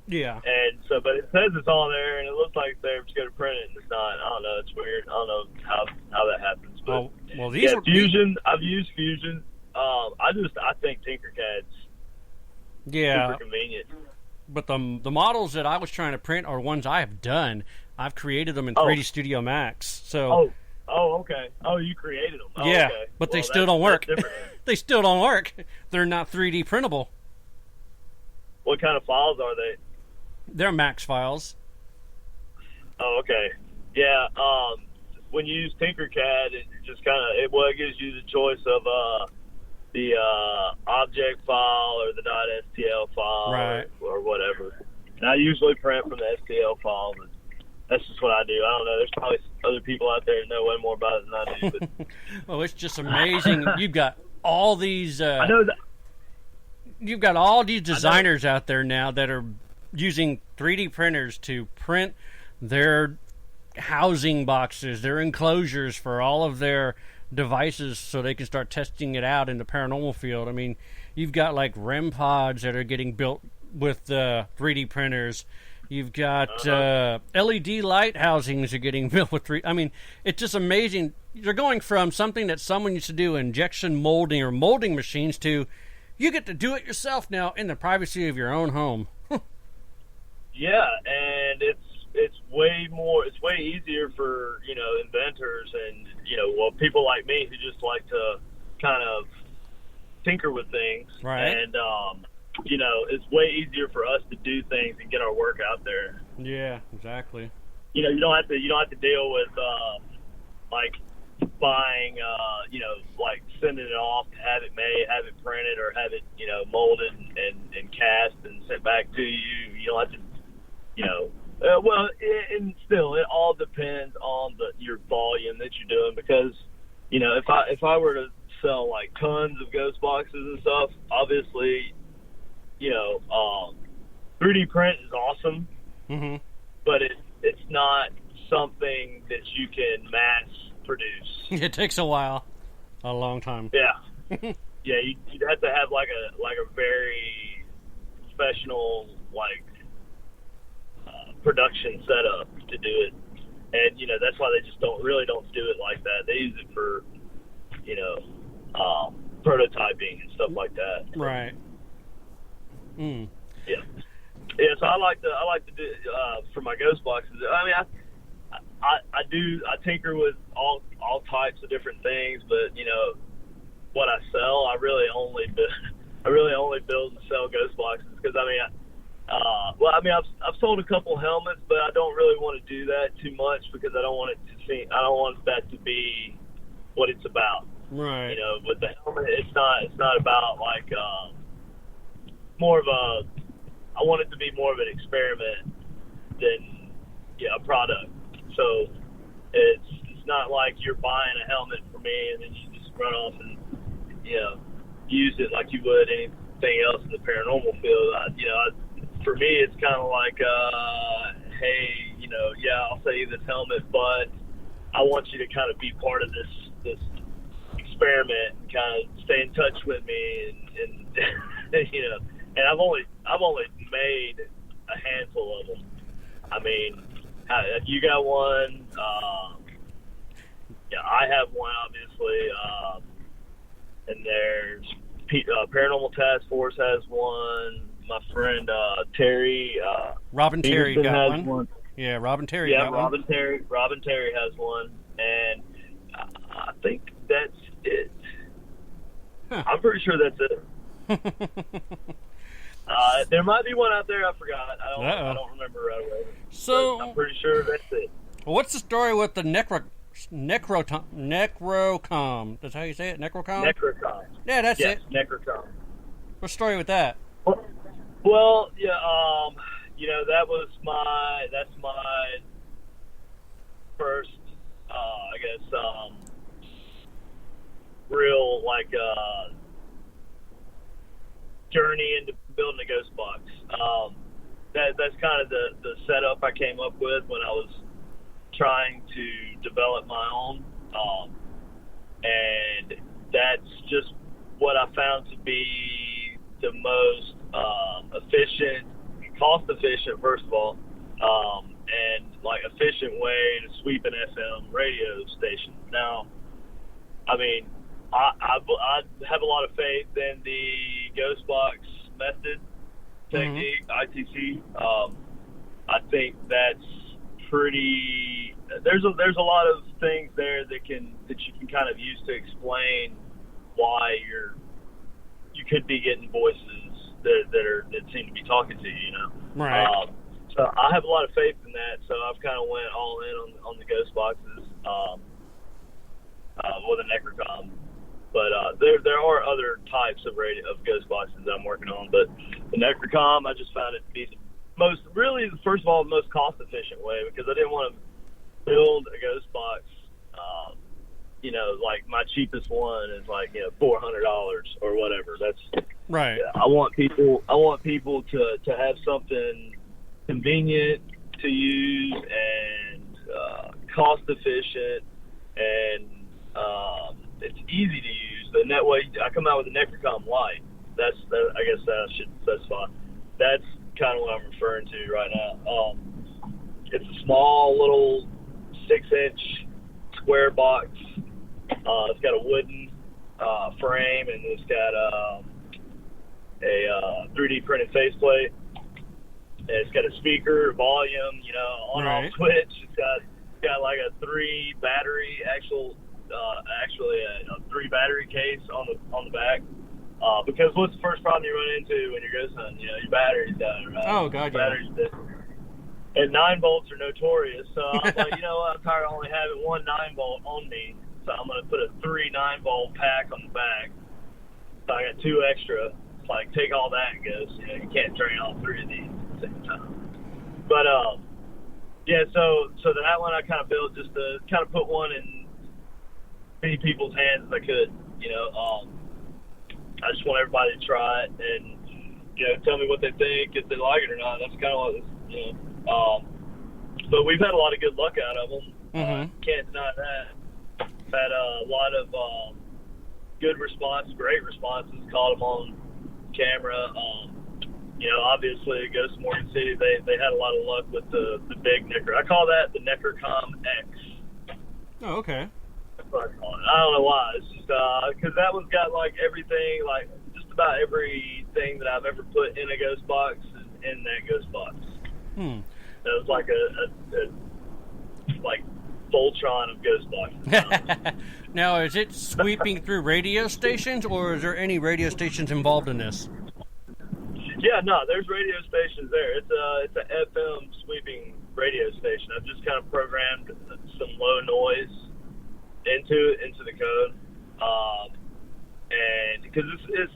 Yeah. And so, but it says it's all there, and it looks like they're just going to print it, and it's not. I don't know. It's weird. I don't know how that happens. But well, these were Fusion. I've used Fusion. I think Tinkercad's super convenient. But the models that I was trying to print are ones I have done. I've created them in 3D Studio Max. So. Oh, okay. Oh, you created them. Oh, yeah, okay. but they still don't work. They still don't work. They're not 3D printable. What kind of files are they? They're Max files. Oh, okay. Yeah. When you use Tinkercad, it just kind of it gives you the choice of the object file or the .stl file, right, or whatever. And I usually print from the STL file, but that's just what I do. I don't know. There's probably other people out there that know way more about it than I do. But well, it's just amazing. You've got all these. I know that. You've got all these designers out there now that are using 3D printers to print their housing boxes, their enclosures for all of their devices so they can start testing it out in the paranormal field. I mean, you've got like REM pods that are getting built with 3D printers. You've got LED light housings are getting built with 3D. I mean, it's just amazing. You're going from something that someone used to do injection molding or molding machines to you get to do it yourself now in the privacy of your own home. Yeah, and it's way easier for, inventors and, people like me who just like to kind of tinker with things. Right. And, it's way easier for us to do things and get our work out there. Yeah, exactly. You don't have to deal with, like buying, like sending it off to have it made, have it printed, or have it, molded and cast and sent back to you. You don't have to, and still, it all depends on your volume that you're doing, because, if I were to sell like tons of ghost boxes and stuff, obviously, 3D print is awesome, mm-hmm. but it's not something that you can mass produce. It takes a while, a long time. Yeah, yeah. You'd have to have like a very professional production setup to do it, and that's why they just don't do it like that. They use it for prototyping and stuff like that. Right. Yeah. Yeah. So I like to do for my ghost boxes. I mean, I tinker with all types of different things, but what I sell, I really only build and sell ghost boxes, because I've sold a couple helmets, but I don't really want to do that too much, because I don't want that to be what it's about. Right. With the helmet, it's not about like more of a. I want it to be more of an experiment than a product. So it's not like you're buying a helmet for me and then you just run off and use it like you would anything else in the paranormal field. For me, it's kind of like, hey, I'll sell you this helmet, but I want you to kind of be part of this experiment, and kind of stay in touch with me, and and I've only made a handful of them. I mean, you got one. I have one, obviously, and there's Paranormal Task Force has one. My friend Terry, Robin Terry got one. Yeah, Robin Terry got one. Robin Terry has one, and I think that's it. Huh. I'm pretty sure that's it. There might be one out there I forgot. I don't remember right away. So I'm pretty sure that's it. What's the story with the Necrocom? That's how you say it? Necrocom? Necrocom. Yeah, that's yes, it. Necrocom. What's the story with that? Well, yeah, that's my first, real journey into building a ghost box. That's kind of the setup I came up with when I was trying to develop my own, and that's just what I found to be the most efficient, cost efficient, first of all, and like efficient way to sweep an FM radio station. Now, I mean, I have a lot of faith in the ghost box method technique, ITC. I think that's pretty. There's a lot of things there that you can kind of use to explain why you could be getting voices that seem to be talking to you. You know, right? So I have a lot of faith in that. So I've kind of went all in on the ghost boxes with a Necrocom. But there are other types of ghost boxes that I'm working on. But the Necrocom, I just found it to be first of all, the most cost efficient way, because I didn't want to build a ghost box. Like my cheapest one is like $400 or whatever. That's right. I want people to have something convenient to use and cost efficient, and it's easy to use. And that way, I come out with a Necrocom Lite. I guess that I should specify. That's kind of what I'm referring to right now. It's a small little 6-inch square box. It's got a wooden frame, and it's got a 3D printed faceplate. It's got a speaker, volume, on-off switch. It's got like a 3 battery actually a 3 battery case on the back. Because what's the first problem you run into when you're ghost hunting? Your battery's dying, right? Oh god, yeah. Battery's dead. And 9 volts are notorious. So I'm like, I'm tired of only having one 9 volt on me. So I'm gonna put a 3 9-volt pack on the back. So I got 2 extra. It's like, take all that and go. So, you can't drain all 3 of these at the same time. But yeah, so that one I kind of built just to kind of put one in many people's hands as I could. I just want everybody to try it and tell me what they think, if they like it or not. That's kind of what but we've had a lot of good luck out of them. Can't deny that. Had a lot of good response, great responses. Caught them on camera. Obviously, Ghost of Morgan City, they had a lot of luck with the big Necro. I call that the Necrocom X. Oh, okay. That's what I call it. I don't know why. It's just because that one's got like everything, like just about everything that I've ever put in a ghost box is in that ghost box. So it's like a like Voltron of ghost boxes. Now, is it sweeping through radio stations, or is there any radio stations involved in this? Yeah, no, there's radio stations there. It's a FM sweeping radio station. I've just kind of programmed some low noise into the code, and because it's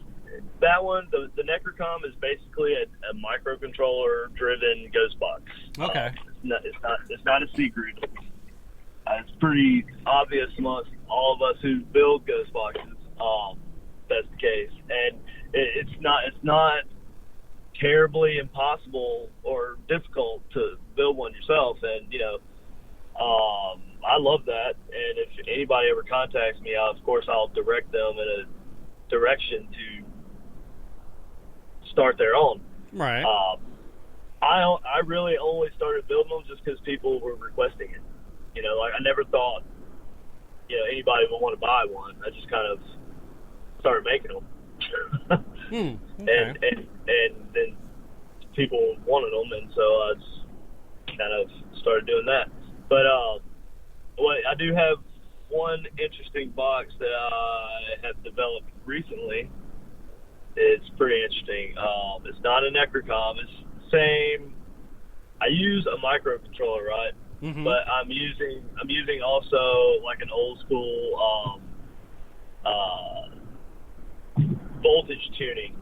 that one, the Necrocom is basically a microcontroller driven ghost box. Okay. It's not a secret. It's pretty obvious amongst all of us who build ghost boxes. That's the case, and it's not terribly impossible or difficult to build one yourself. And I love that. And if anybody ever contacts me, of course I'll direct them in a direction to start their own. Right. I really only started building them just because people were requesting it. Like I never thought anybody would want to buy one. I just kind of started making them. Okay. and then people wanted them, and so I just kind of started doing that. But I do have one interesting box that I have developed recently. It's pretty interesting. It's not a Necrocom. It's the same. I use a microcontroller, right? But I'm using also like an old school voltage tuning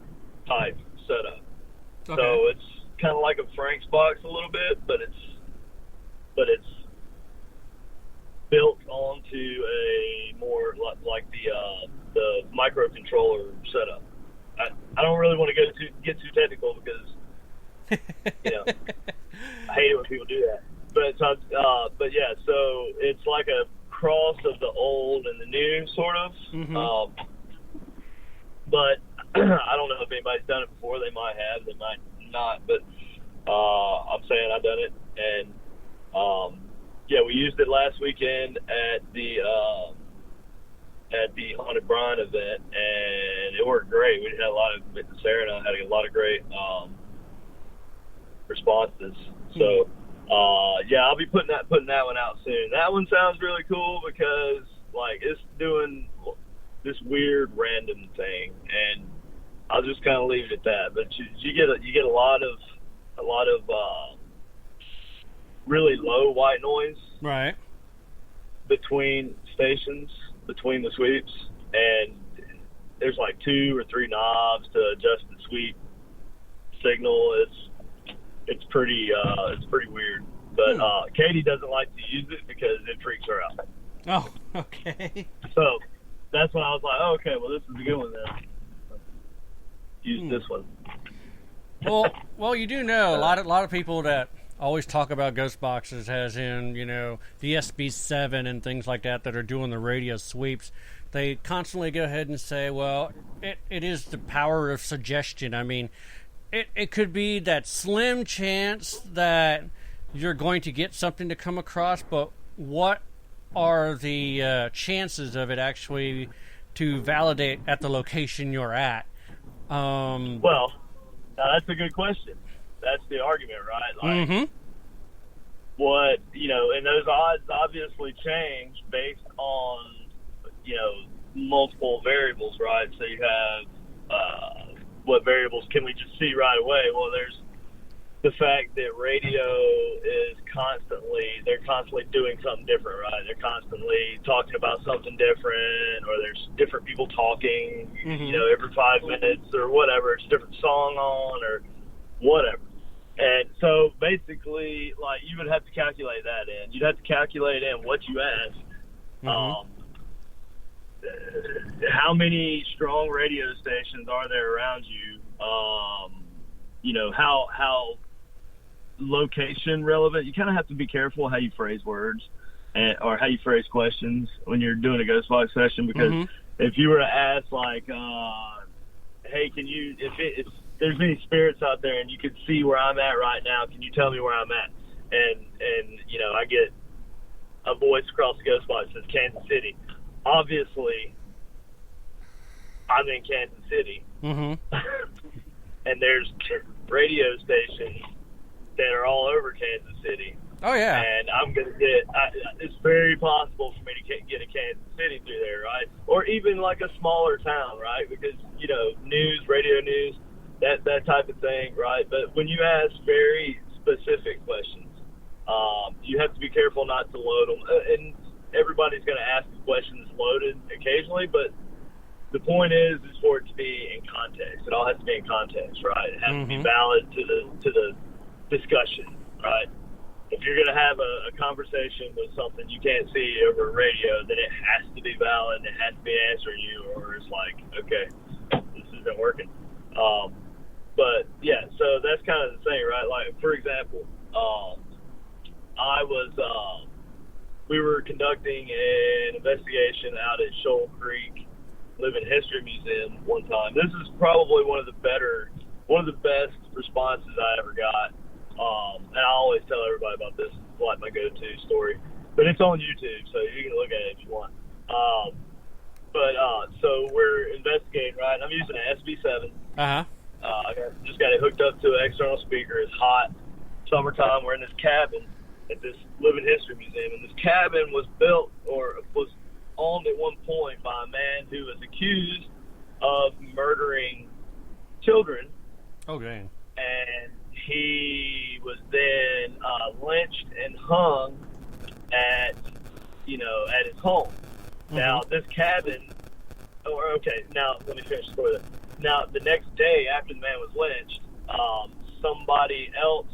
type setup. Okay. So it's kind of like a Frank's box a little bit, but it's built onto a more like the microcontroller setup. I don't really want to get too technical because I hate it when people do that. But yeah, so it's like a cross of the old and the new, sort of. But I don't know if anybody's done it before. They might have, they might not, but I'm saying I've done it. And yeah, we used it last weekend at the Haunted Brine event, and it worked great. We had a lot of, Sarah and I had a lot of great responses. So yeah, I'll be putting that one out soon. That one sounds really cool because like it's doing this weird random thing, and I'll just kind of leave it at that. But you get a lot of really low white noise right between stations, between the sweeps, and there's like 2 or 3 knobs to adjust the sweep signal. It's pretty weird, but Katie doesn't like to use it because it freaks her out. Oh, okay. So that's when I was like, oh, okay, well this is a good one then. Use this one. Well, you do know a lot of people that always talk about ghost boxes, as in, you know, the SB7 and things like that are doing the radio sweeps. They constantly go ahead and say, well, it is the power of suggestion. I mean, it could be that slim chance that you're going to get something to come across, but what are the chances of it actually to validate at the location you're at? Well, that's a good question. That's the argument, right? Like, what, you know, and those odds obviously change based on, you know, multiple variables, right? So you have what variables can we just see right away? Well, there's the fact that radio is they're constantly doing something different, right? They're constantly talking about something different, or there's different people talking, you know, every 5 minutes or whatever. It's a different song on or whatever. And so basically, like, you would have to calculate that in. You'd have to calculate in what you ask. How many strong radio stations are there around you? You know, how location relevant. You kind of have to be careful how you phrase words or how you phrase questions when you're doing a ghost box session, because if you were to ask like, hey, can you, if there's any spirits out there and you could see where I'm at right now, can you tell me where I'm at? And you know, I get a voice across the ghost box that says Kansas City. Obviously, I'm in Kansas City. And there's radio stations that are all over Kansas City. Oh, yeah. And I'm going to it's very possible for me to get a Kansas City through there, right? Or even like a smaller town, right? Because, you know, radio news, that type of thing, right? But when you ask very specific questions, you have to be careful not to load them. And everybody's going to ask the questions loaded occasionally, but the point is for it to be in context. It all has to be in context, right? It has to be valid to the discussion, right? If you're going to have a conversation with something you can't see over radio, then it has to be valid, and it has to be answering you, or it's like, okay, this isn't working. But yeah, so that's kind of the thing, right? Like, for example, we were conducting an investigation out at Shoal Creek Living History Museum one time. This is probably one of the best responses I ever got. And I always tell everybody about this. It's like my go-to story. But it's on YouTube, so you can look at it if you want. So we're investigating, right? I'm using an SB7. I just got it hooked up to an external speaker. It's hot. Summertime. We're in this cabin at this Living History Museum. And this cabin was built or was owned at one point by a man who was accused of murdering children. Oh, dang. And he was then lynched and hung at his home. Now, this cabin, now let me finish the story. Now, the next day after the man was lynched, somebody else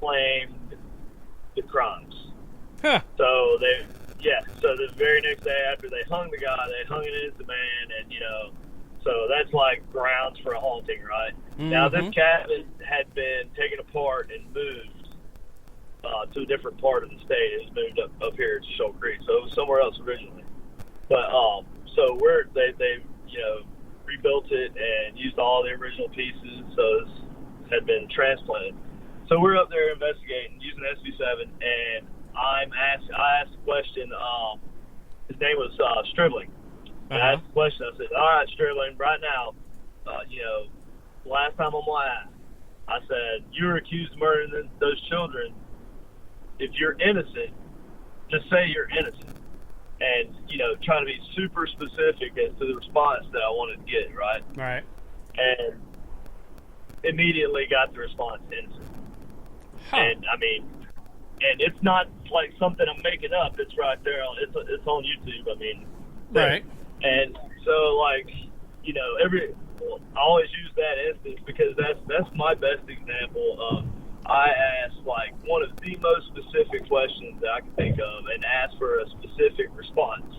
claimed the crimes. Huh. So the very next day after they hung the guy, they hung it as the man, and so that's like grounds for a haunting, right? Now, this cabin had been taken apart and moved to a different part of the state. It was moved up here to Shoal Creek, so it was somewhere else originally. But so they rebuilt it and used all the original pieces, so it had been transplanted. So we're up there investigating using SV7, and I asked a question. His name was Stribling. I asked the question. I said, "All right, Stribling, right now, last time on my ass, I said, you were accused of murdering those children. If you're innocent, just say you're innocent." And, trying to be super specific as to the response that I wanted to get, right? Right. And immediately got the response, innocent. Huh. And, and it's not like something I'm making up. It's right there. It's on YouTube, Right. And so, I always use that instance because that's my best example of I asked one of the most specific questions that I can think of and asked for a specific response,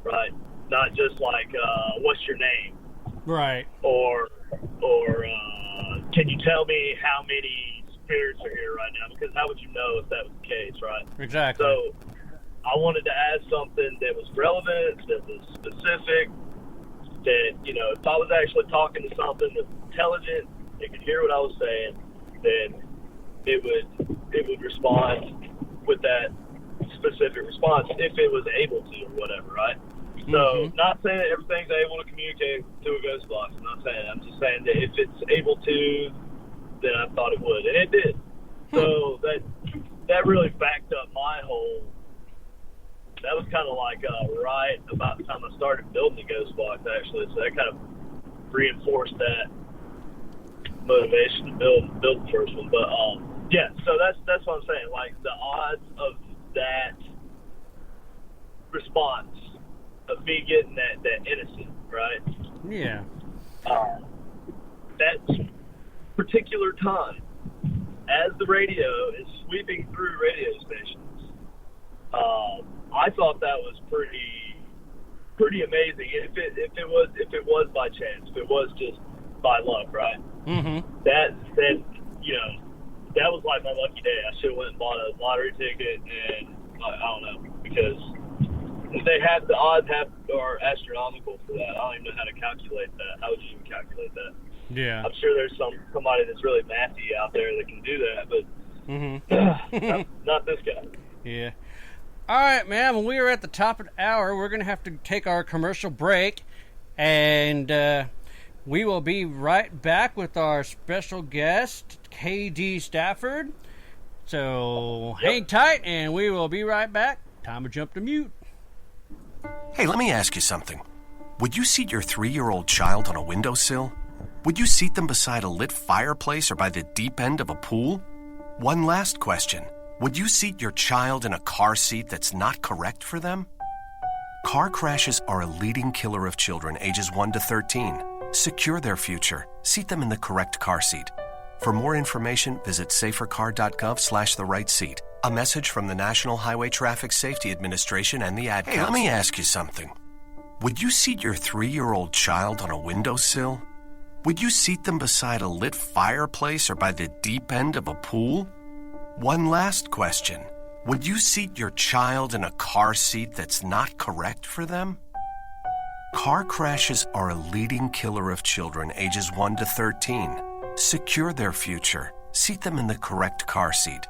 right? Not just what's your name? Right. Or can you tell me how many spirits are here right now? Because how would you know if that was the case, right? Exactly. So I wanted to add something that was relevant, that was specific, that, if I was actually talking to something that's intelligent, they could hear what I was saying, then it would respond with that specific response if it was able to or whatever, right? So not saying that everything's able to communicate to a ghost box. I'm not saying that. I'm just saying that if it's able to, then I thought it would. And it did. So that really backed up my whole... That was kind of right about the time I started building the ghost box, actually. So that kind of reinforced that motivation to build the first one. But so that's what I'm saying. The odds of that response of me getting that innocent, right? Yeah. That particular time, as the radio is sweeping through radio stations, I thought that was pretty amazing. If it was by chance, if it was just by luck, right? Mm-hmm. That was my lucky day. I should have went and bought a lottery ticket, and I don't know, because the odds are astronomical for that. I don't even know how to calculate that. How would you even calculate that? Yeah. I'm sure there's somebody that's really mathy out there that can do that, but not this guy. Yeah. All right, man. When we are at the top of the hour, we're going to have to take our commercial break, and we will be right back with our special guest, KD Stafford. So hang tight, and we will be right back. Time to jump to mute. Hey, let me ask you something. Would you seat your 3-year-old child on a windowsill? Would you seat them beside a lit fireplace or by the deep end of a pool? One last question. Would you seat your child in a car seat that's not correct for them? Car crashes are a leading killer of children ages 1 to 13. Secure their future. Seat them in the correct car seat. For more information, visit safercar.gov/the-right-seat. A message from the National Highway Traffic Safety Administration and the Ad Council. Hey, let me ask you something. Would you seat your 3-year-old child on a windowsill? Would you seat them beside a lit fireplace or by the deep end of a pool? One last question. Would you seat your child in a car seat that's not correct for them? Car crashes are a leading killer of children ages 1 to 13. Secure their future. Seat them in the correct car seat.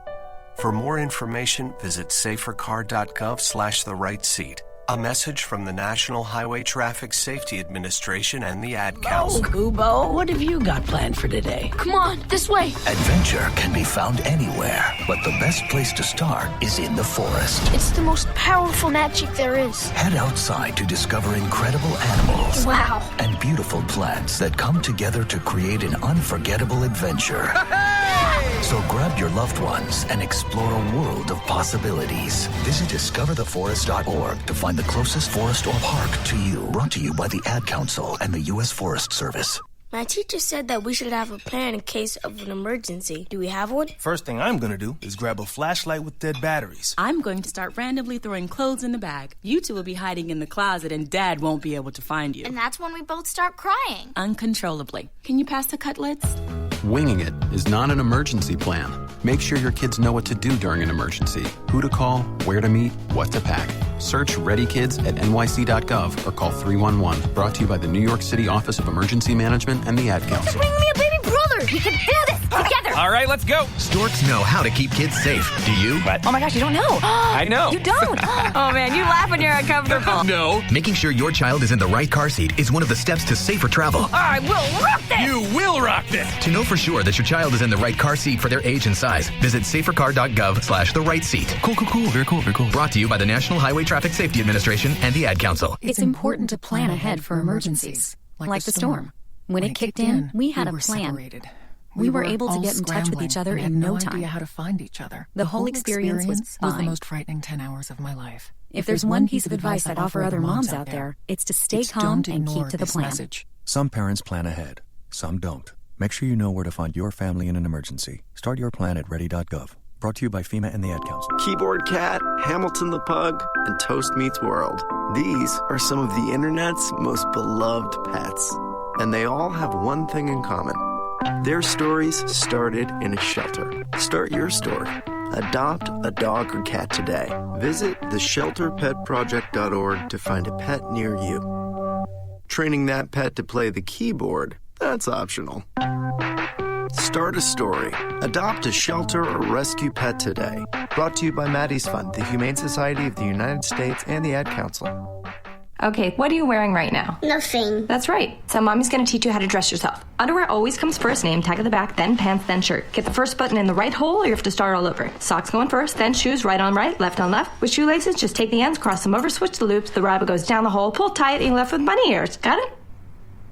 For more information, visit safercar.gov/the-right-seat. A message from the National Highway Traffic Safety Administration and the Ad Council. Oh, Kubo, what have you got planned for today? Come on, this way. Adventure can be found anywhere, but the best place to start is in the forest. It's the most powerful magic there is. Head outside to discover incredible animals. Wow. And beautiful plants that come together to create an unforgettable adventure. So grab your loved ones and explore a world of possibilities. Visit discovertheforest.org to find the closest forest or park to you. Brought to you by the Ad Council and the U.S. Forest Service. My teacher said that we should have a plan in case of an emergency. Do we have one? First thing I'm going to do is grab a flashlight with dead batteries. I'm going to start randomly throwing clothes in the bag. You two will be hiding in the closet and Dad won't be able to find you. And that's when we both start crying. Uncontrollably. Can you pass the cutlets? Winging it is not an emergency plan. Make sure your kids know what to do during an emergency, who to call, where to meet, what to pack. Search Ready Kids at nyc.gov or call 311. Brought to you by the New York City Office of Emergency Management and the Ad Council. Bring me a baby brother. We can do this together. All right, let's go. Storks know how to keep kids safe. Do you? What? Oh my gosh, you don't know. I know. You don't. Oh man, you laugh when you're uncomfortable. No. Making sure your child is in the right car seat is one of the steps to safer travel. I will rock this. You will rock this. To know for sure that your child is in the right car seat for their age and size, visit safercar.gov/the right seat. Cool. Very cool. Brought to you by the National Highway Traffic Safety Administration and the Ad Council. It's important to plan ahead for emergencies, like the storm. When it kicked in, we had a plan. Separated. We were able to get in touch with each other in no time. Idea how to find each other. The whole experience was fine. The most frightening 10 hours of my life. If there's one piece of advice I'd offer other moms out there, it's to stay calm and keep to the plan. Message. Some parents plan ahead, some don't. Make sure you know where to find your family in an emergency. Start your plan at ready.gov. Brought to you by FEMA and the Ad Council. Keyboard Cat, Hamilton the Pug, and Toast Meets World. These are some of the internet's most beloved pets. And they all have one thing in common. Their stories started in a shelter. Start your story. Adopt a dog or cat today. Visit theshelterpetproject.org to find a pet near you. Training that pet to play the keyboard, that's optional. Start a story. Adopt a shelter or rescue pet today. Brought to you by Maddie's Fund, the Humane Society of the United States, and the Ad Council. Okay, what are you wearing right now? Nothing. That's right. So mommy's going to teach you how to dress yourself. Underwear always comes first, name tag at the back, then pants, then shirt. Get the first button in the right hole or you have to start all over. Socks going first, then shoes right on right, left on left. With shoelaces, just take the ends, cross them over, switch the loops, the rabbit goes down the hole, pull tight, and you're left with bunny ears. Got it?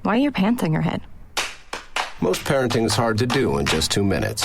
Why are your pants on your head? Most parenting is hard to do in just 2 minutes.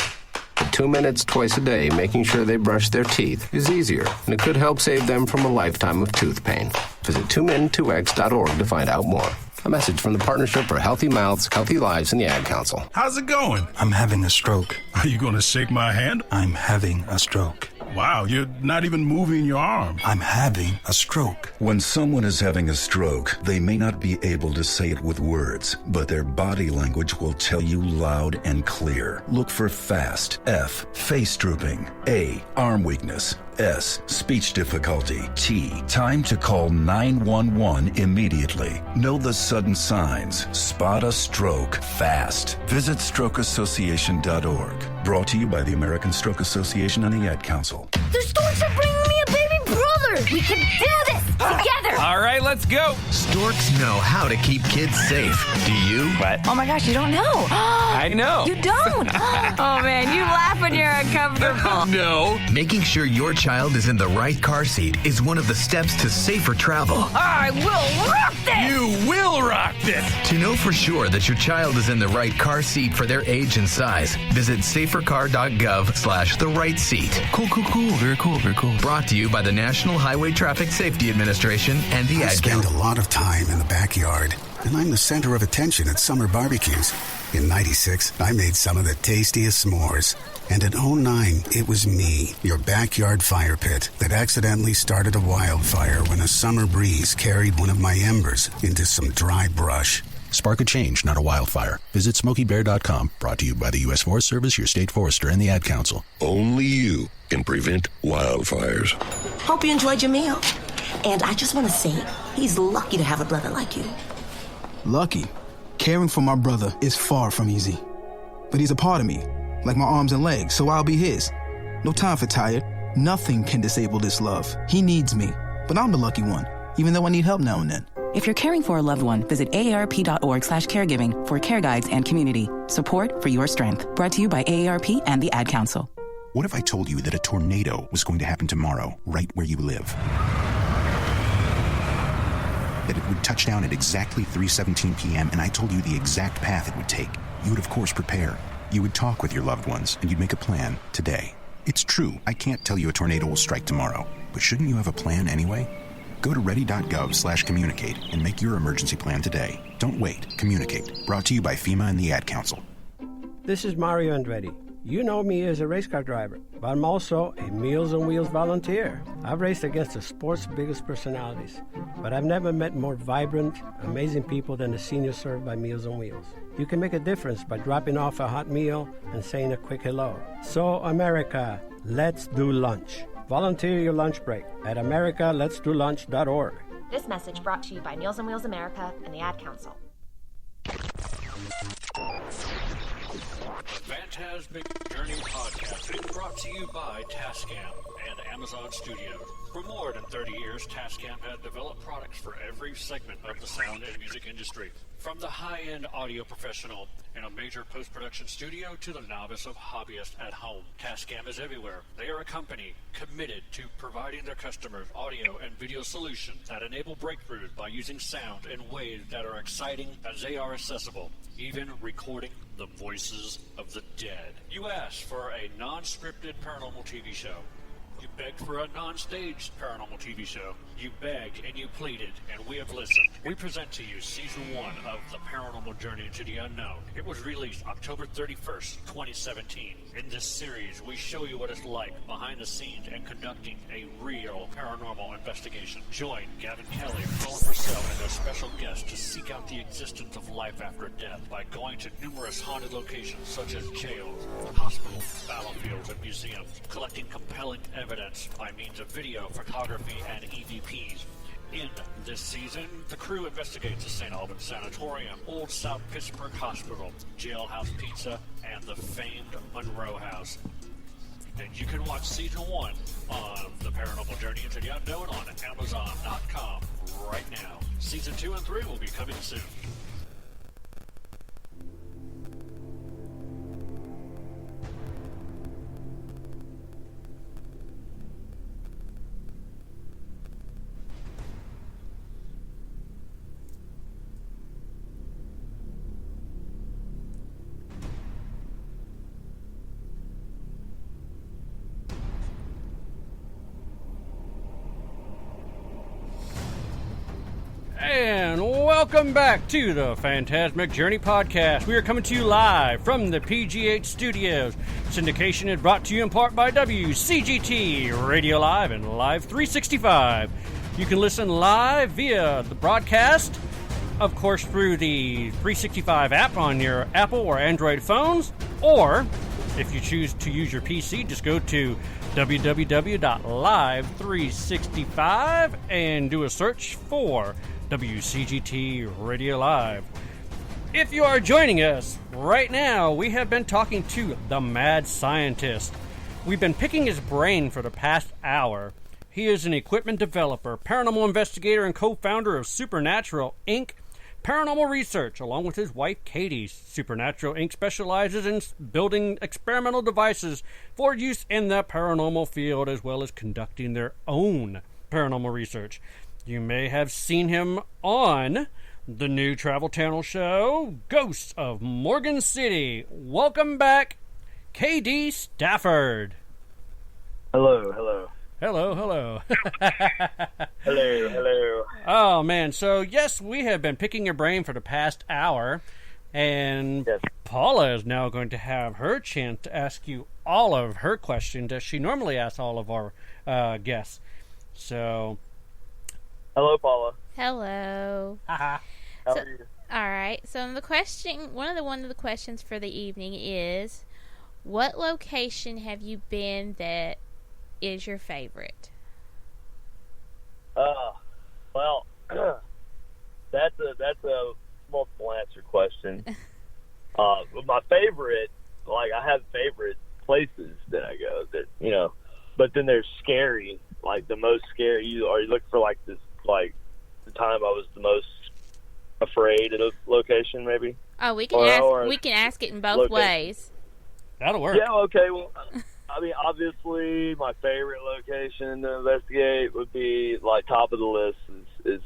But 2 minutes twice a day making sure they brush their teeth is easier, and it could help save them from a lifetime of tooth pain. Visit 2min2x.org to find out more. A message from the Partnership for Healthy Mouths, Healthy Lives, and the Ad Council. How's it going? I'm having a stroke. Are you going to shake my hand? I'm having a stroke. Wow, you're not even moving your arm. I'm having a stroke. When someone is having a stroke, they may not be able to say it with words, but their body language will tell you loud and clear. Look for FAST. F, face drooping. A, arm weakness. S, speech difficulty. T, time to call 911 immediately. Know the sudden signs. Spot a stroke fast. Visit strokeassociation.org. Brought to you by the American Stroke Association and the Ad Council. The storks are bringing me a baby brother. We can do this together. All right, let's go. Storks know how to keep kids safe. Do you? What? Oh my gosh, you don't know. I know. You don't. Oh man, you laugh when you're uncomfortable. No. Making sure your child is in the right car seat is one of the steps to safer travel. I will rock this. You will rock this. To know for sure that your child is in the right car seat for their age and size, visit safercar.gov/the right seat. Cool. Very cool. Brought to you by the National Highway Traffic Safety Administration and the Ad Council. I spend a lot of time in the backyard, and I'm the center of attention at summer barbecues. In '96, I made some of the tastiest s'mores. And in '09, it was me, your backyard fire pit, that accidentally started a wildfire when a summer breeze carried one of my embers into some dry brush. Spark a change, not a wildfire. Visit SmokeyBear.com. Brought to you by the U.S. Forest Service, your state forester, and the Ad Council. Only you can prevent wildfires. Hope you enjoyed your meal. And I just want to say, he's lucky to have a brother like you. Lucky? Caring for my brother is far from easy. But he's a part of me, like my arms and legs, so I'll be his. No time for tired. Nothing can disable this love. He needs me, but I'm the lucky one, even though I need help now and then. If you're caring for a loved one, visit aarp.org/caregiving for care guides and community support for your strength. Brought to you by AARP and the Ad Council. What if I told you that a tornado was going to happen tomorrow, right where you live? That it would touch down at exactly 3:17 p.m., and I told you the exact path it would take. You would, of course, prepare. You would talk with your loved ones, and you'd make a plan today. It's true, I can't tell you a tornado will strike tomorrow, but shouldn't you have a plan anyway? Go to ready.gov/communicate and make your emergency plan today. Don't wait. Communicate. Brought to you by FEMA and the Ad Council. This is Mario Andretti. You know me as a race car driver, but I'm also a Meals on Wheels volunteer. I've raced against the sport's biggest personalities, but I've never met more vibrant, amazing people than the seniors served by Meals on Wheels. You can make a difference by dropping off a hot meal and saying a quick hello. So, America, let's do lunch. Volunteer your lunch break at americaletsdolunch.org. This message brought to you by Meals on Wheels America and the Ad Council. The Phantasmic Journey Podcast is brought to you by Tascam and Amazon Studios. For more than 30 years, Tascam has developed products for every segment of the sound and music industry. From the high-end audio professional in a major post-production studio to the novice of hobbyist at home, Tascam is everywhere. They are a company committed to providing their customers audio and video solutions that enable breakthroughs by using sound in ways that are exciting as they are accessible, even recording the voices of the dead. You asked for a non-scripted paranormal TV show. You begged for a non-staged paranormal TV show. You begged and you pleaded, and we have listened. We present to you Season 1 of The Paranormal Journey into the Unknown. It was released October 31st, 2017. In this series, we show you what it's like behind the scenes and conducting a real paranormal investigation. Join Gavin Kelly, Paula Purcell, and their special guests to seek out the existence of life after death by going to numerous haunted locations such as jails, hospitals, battlefields, and museums, collecting compelling evidence by means of video, photography, and EVPs. In this season, the crew investigates the St. Albans Sanatorium, Old South Pittsburgh Hospital, Jailhouse Pizza, and the famed Monroe House. And you can watch Season 1 of The Paranormal Journey into the Unknown on Amazon.com right now. Season 2 and 3 will be coming soon. And welcome back to the Phantasmic Journey Podcast. We are coming to you live from the PGH Studios. Syndication is brought to you in part by WCGT Radio Live and Live 365. You can listen live via the broadcast, of course, through the 365 app on your Apple or Android phones, or if you choose to use your PC, just go to www.live365 and do a search for WCGT Radio Live. If you are joining us right now, we have been talking to the Mad Scientist. We've been picking his brain for the past hour. He is an equipment developer, paranormal investigator, and co-founder of Supernatural Inc. Paranormal Research, along with his wife, KD. Supernatural Inc. specializes in building experimental devices for use in the paranormal field, as well as conducting their own paranormal research. You may have seen him on the new Travel Channel show, Ghosts of Morgan City. Welcome back, KD Stafford. Hello, hello. Hello, hello. Hello, hello. Oh, man. So, yes, we have been picking your brain for the past hour, and yes. Paula is now going to have her chance to ask you all of her questions, as she normally asks all of our guests. So... Hello, Paula. Hello. How are you? All right. So the question, one of the questions for the evening is, what location have you been that is your favorite? Well, that's a multiple answer question. My favorite, like I have favorite places that I go that but then there's scary, like the most scary. You look for like this. Like the time I was the most afraid of a location, maybe. Oh, we can ask it in both ways. That'll work. Yeah. Okay. Well, I mean, obviously, my favorite location to investigate would be like top of the list is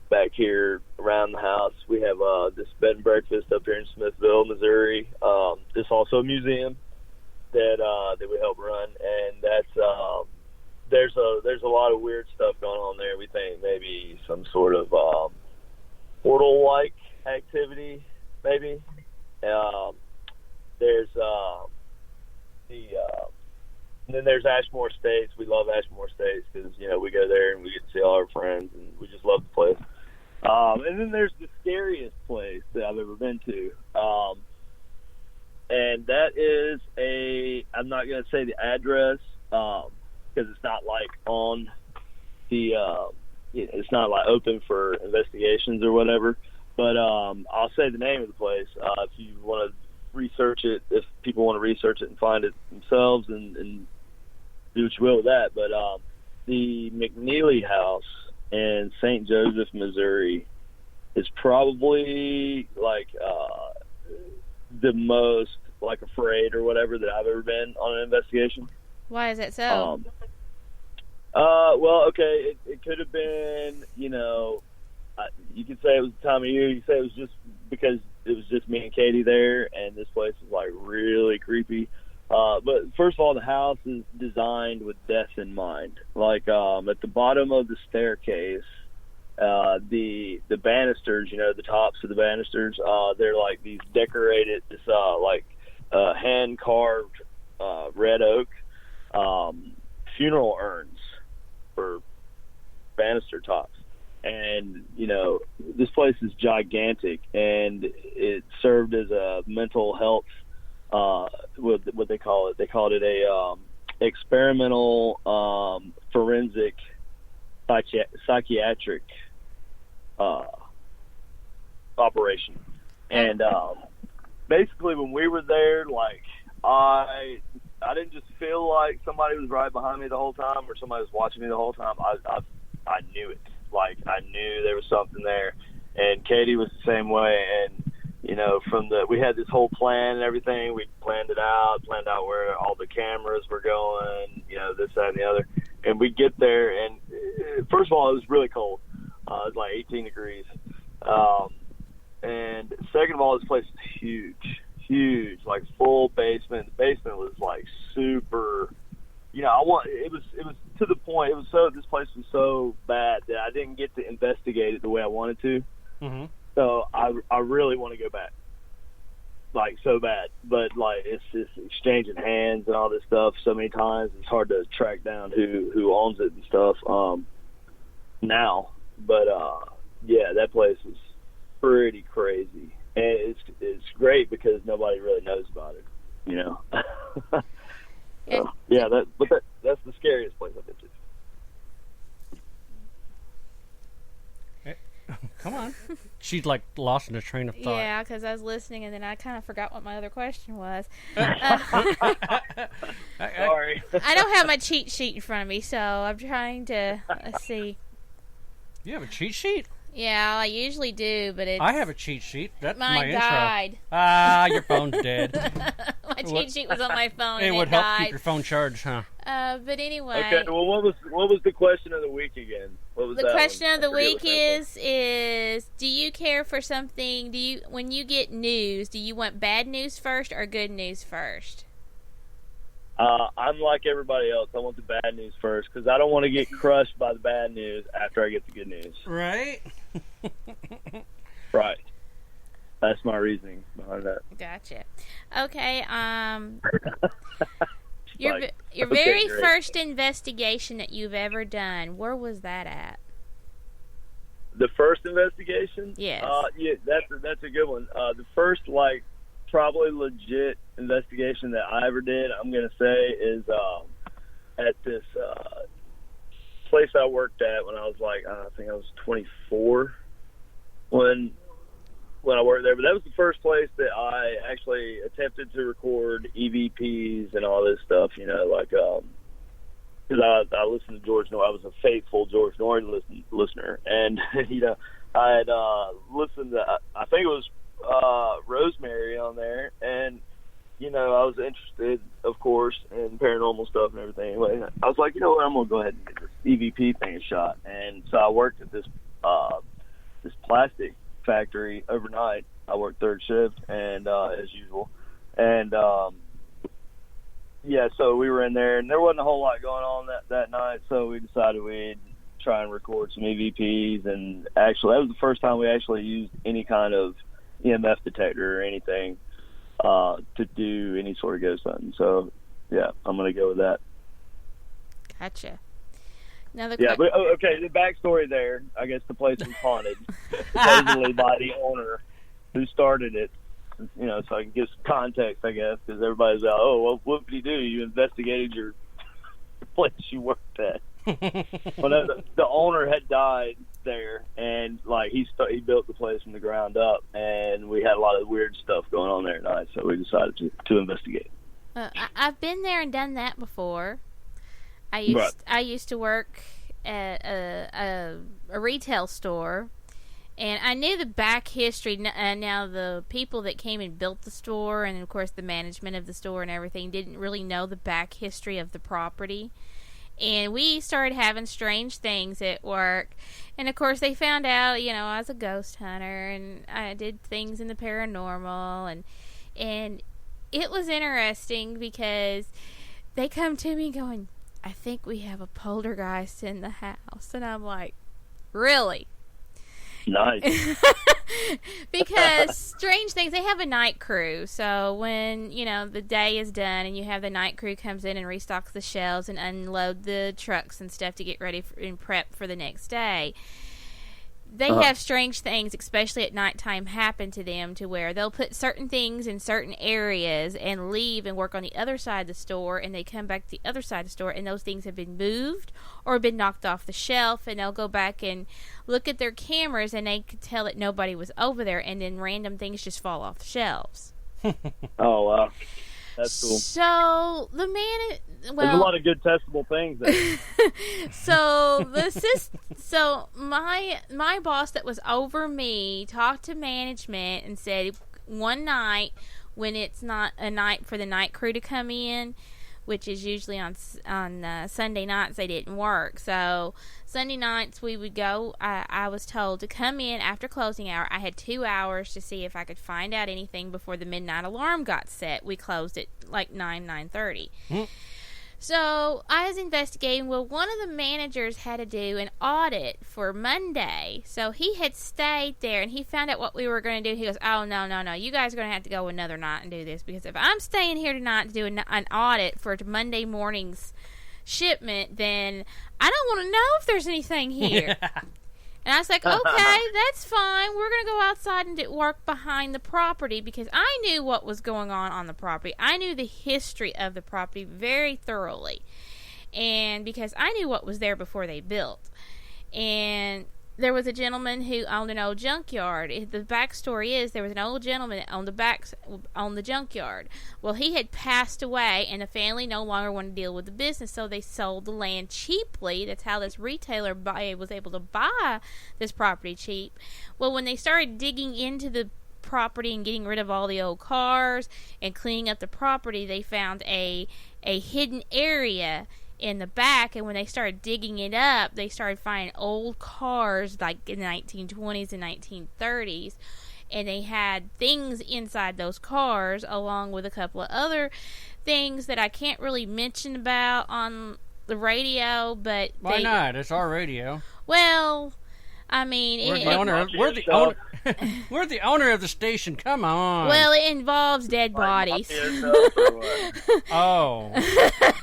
back here around the house. We have this bed and breakfast up here in Smithville, Missouri. This also a museum that we help run, and that's. There's a lot of weird stuff going on there. We think maybe some sort of portal-like activity, maybe. There's and then there's Ashmore Estates. We love Ashmore Estates because we go there and we get to see all our friends, and we just love the place. And then there's the scariest place that I've ever been to, and that is I'm not going to say the address. because it's not like on the it's not like open for investigations or whatever. But I'll say the name of the place if you want to research it. If people want to research it and find it themselves, and do what you will with that. But the McNeely House in St. Joseph, Missouri, is probably like the most like afraid or whatever that I've ever been on an investigation. Why is that so? Well, okay, it could have been, you could say it was the time of year. You could say it was just because it was just me and Katie there, and this place is like really creepy. But first of all, the house is designed with death in mind. Like at the bottom of the staircase, the banisters, the tops of the banisters, they're like these decorated, hand carved red oak funeral urns for banister tops. And this place is gigantic, and it served as a mental health what they call it. They called it a experimental forensic psychiatric operation. And basically when we were there, like I didn't just feel like somebody was right behind me the whole time or somebody was watching me the whole time. I knew it. Like I knew there was something there, and Katie was the same way. And we had this whole plan and everything. We planned out where all the cameras were going, this, that, and the other. And we get there, and first of all, it was really cold. It was like 18 degrees. And second of all, this place is huge, like full basement. The basement was like super. It was to the point. This place was so bad that I didn't get to investigate it the way I wanted to. Mm-hmm. So I really want to go back, like so bad. But like it's just exchanging hands and all this stuff so many times. It's hard to track down who owns it and stuff now. But yeah, that place is pretty crazy, and it's great because nobody really knows about it. So, yeah, that's the scariest place I've been to. Come on. She's like lost in a train of thought. Yeah, because I was listening and then I kind of forgot what my other question was. Sorry. I don't have my cheat sheet in front of me, so I'm trying to, let's see. You have a cheat sheet? Yeah, I usually do, but it's... I have a cheat sheet. That's my intro. Mine died. Your phone's dead. My cheat sheet was on my phone, It and would it help died. keep your phone charged, huh? But anyway... Okay, well, what was the question of the week again? What was the that question one? of the week is do you care for something, when you get news, do you want bad news first or good news first? I'm like everybody else. I want the bad news first because I don't want to get crushed by the bad news after I get the good news. Right? Right. That's my reasoning behind that. Gotcha. Okay, your Okay, very great. first investigation that you've ever done, where was that at? The first investigation? Yes. Yeah, that's a good one. The first, probably legit investigation that I ever did, I'm going to say, is at this place I worked at when I was I think I was 24 when I worked there. But that was the first place that I actually attempted to record EVPs and all this stuff, because I listened to George Norrie. I was a faithful George Norrie listener. And, I had listened to, I think it was Rosemary on there, and I was interested, of course, in paranormal stuff and everything. Anyway, I was like, what, I'm gonna go ahead and get this EVP thing a shot. And so I worked at this plastic factory overnight. I worked third shift, and as usual, and yeah, so we were in there, and there wasn't a whole lot going on that night. So we decided we'd try and record some EVPs, and actually, that was the first time we actually used any kind of EMF detector or anything to do any sort of ghost hunting. So, yeah, I'm going to go with that. Gotcha. Now but okay, the backstory there, I guess the place was haunted, supposedly by the owner who started it, so I can give some context, I guess, because everybody's like, oh, well, what did he do? You investigated your place you worked at. Well, the owner had died there, and like he built the place from the ground up, and we had a lot of weird stuff going on there at night, so we decided to investigate. I've been there and done that before. I used to work at a retail store, and I knew the back history. Now the people that came and built the store, and of course the management of the store and everything, didn't really know the back history of the property. And we started having strange things at work. And, of course, they found out, I was a ghost hunter. And I did things in the paranormal. And it was interesting because they come to me going, I think we have a poltergeist in the house. And I'm like, really? Nice. Because strange things, they have a night crew. So when, the day is done and you have the night crew comes in and restocks the shelves and unload the trucks and stuff to get ready and prep for the next day, they have strange things, especially at nighttime, happen to them to where they'll put certain things in certain areas and leave and work on the other side of the store, and they come back to the other side of the store and those things have been moved or been knocked off the shelf, and they'll go back and look at their cameras and they could tell that nobody was over there, and then random things just fall off the shelves. Oh, wow. That's cool. So the there's a lot of good testable things there. So my boss that was over me talked to management and said one night when it's not a night for the night crew to come in, which is usually on Sunday nights, they didn't work. So Sunday nights we would go. I was told to come in after closing hour. I had 2 hours to see if I could find out anything before the midnight alarm got set. We closed at like 9:30. So I was investigating. Well, one of the managers had to do an audit for Monday. So he had stayed there, and he found out what we were going to do. He goes, oh, no. You guys are going to have to go another night and do this. Because if I'm staying here tonight to do an audit for Monday morning's shipment, then I don't want to know if there's anything here. And I was like, okay, that's fine. We're going to go outside and work behind the property because I knew what was going on the property. I knew the history of the property very thoroughly. And because I knew what was there before they built. And there was a gentleman who owned an old junkyard. The backstory is there was an old gentleman that owned the junkyard. Well, he had passed away, and the family no longer wanted to deal with the business, so they sold the land cheaply. That's how this retailer was able to buy this property cheap. Well, when they started digging into the property and getting rid of all the old cars and cleaning up the property, they found a hidden area in the back, and when they started digging it up, they started finding old cars like in the 1920s and 1930s, and they had things inside those cars along with a couple of other things that I can't really mention about on the radio, but why not? It's our radio. Well, I mean, we're the owner of the station. Come on. Well, it involves dead bodies. Oh,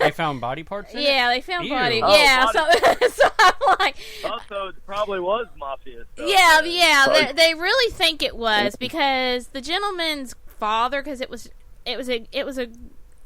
they found body parts in yeah, it? They found Ew. body. Oh, yeah, body. so I'm like, also, it probably was mafia stuff. Yeah. They really think it was because the gentleman's father, because it was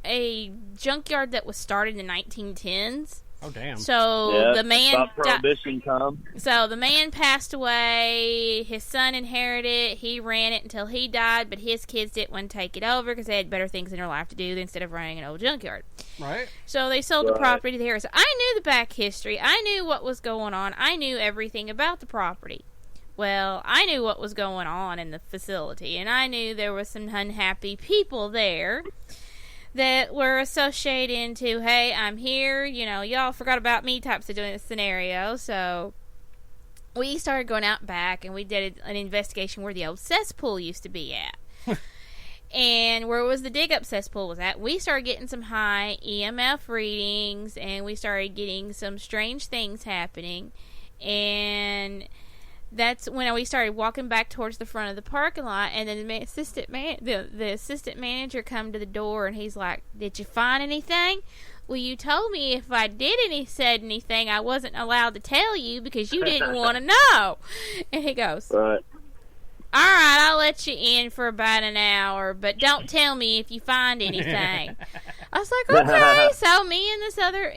a junkyard that was started in the 1910s. Oh, damn. So the man about Prohibition time. So the man passed away. His son inherited it. He ran it until he died, but his kids didn't want to take it over because they had better things in their life to do instead of running an old junkyard. Right. So they sold the property there. So I knew the back history. I knew what was going on. I knew everything about the property. Well, I knew what was going on in the facility, and I knew there was some unhappy people there that were associated into, hey, I'm here, y'all forgot about me types of doing a scenario. So we started going out back and we did an investigation where the old cesspool used to be at. And where was the dig up cesspool was at. We started getting some high EMF readings and we started getting some strange things happening. And that's when we started walking back towards the front of the parking lot, and then the assistant manager come to the door, and he's like, "Did you find anything?" Well, you told me if I said anything, I wasn't allowed to tell you because you didn't want to know. And he goes, "Right, all right, I'll let you in for about an hour, but don't tell me if you find anything." I was like, okay. So me and this other,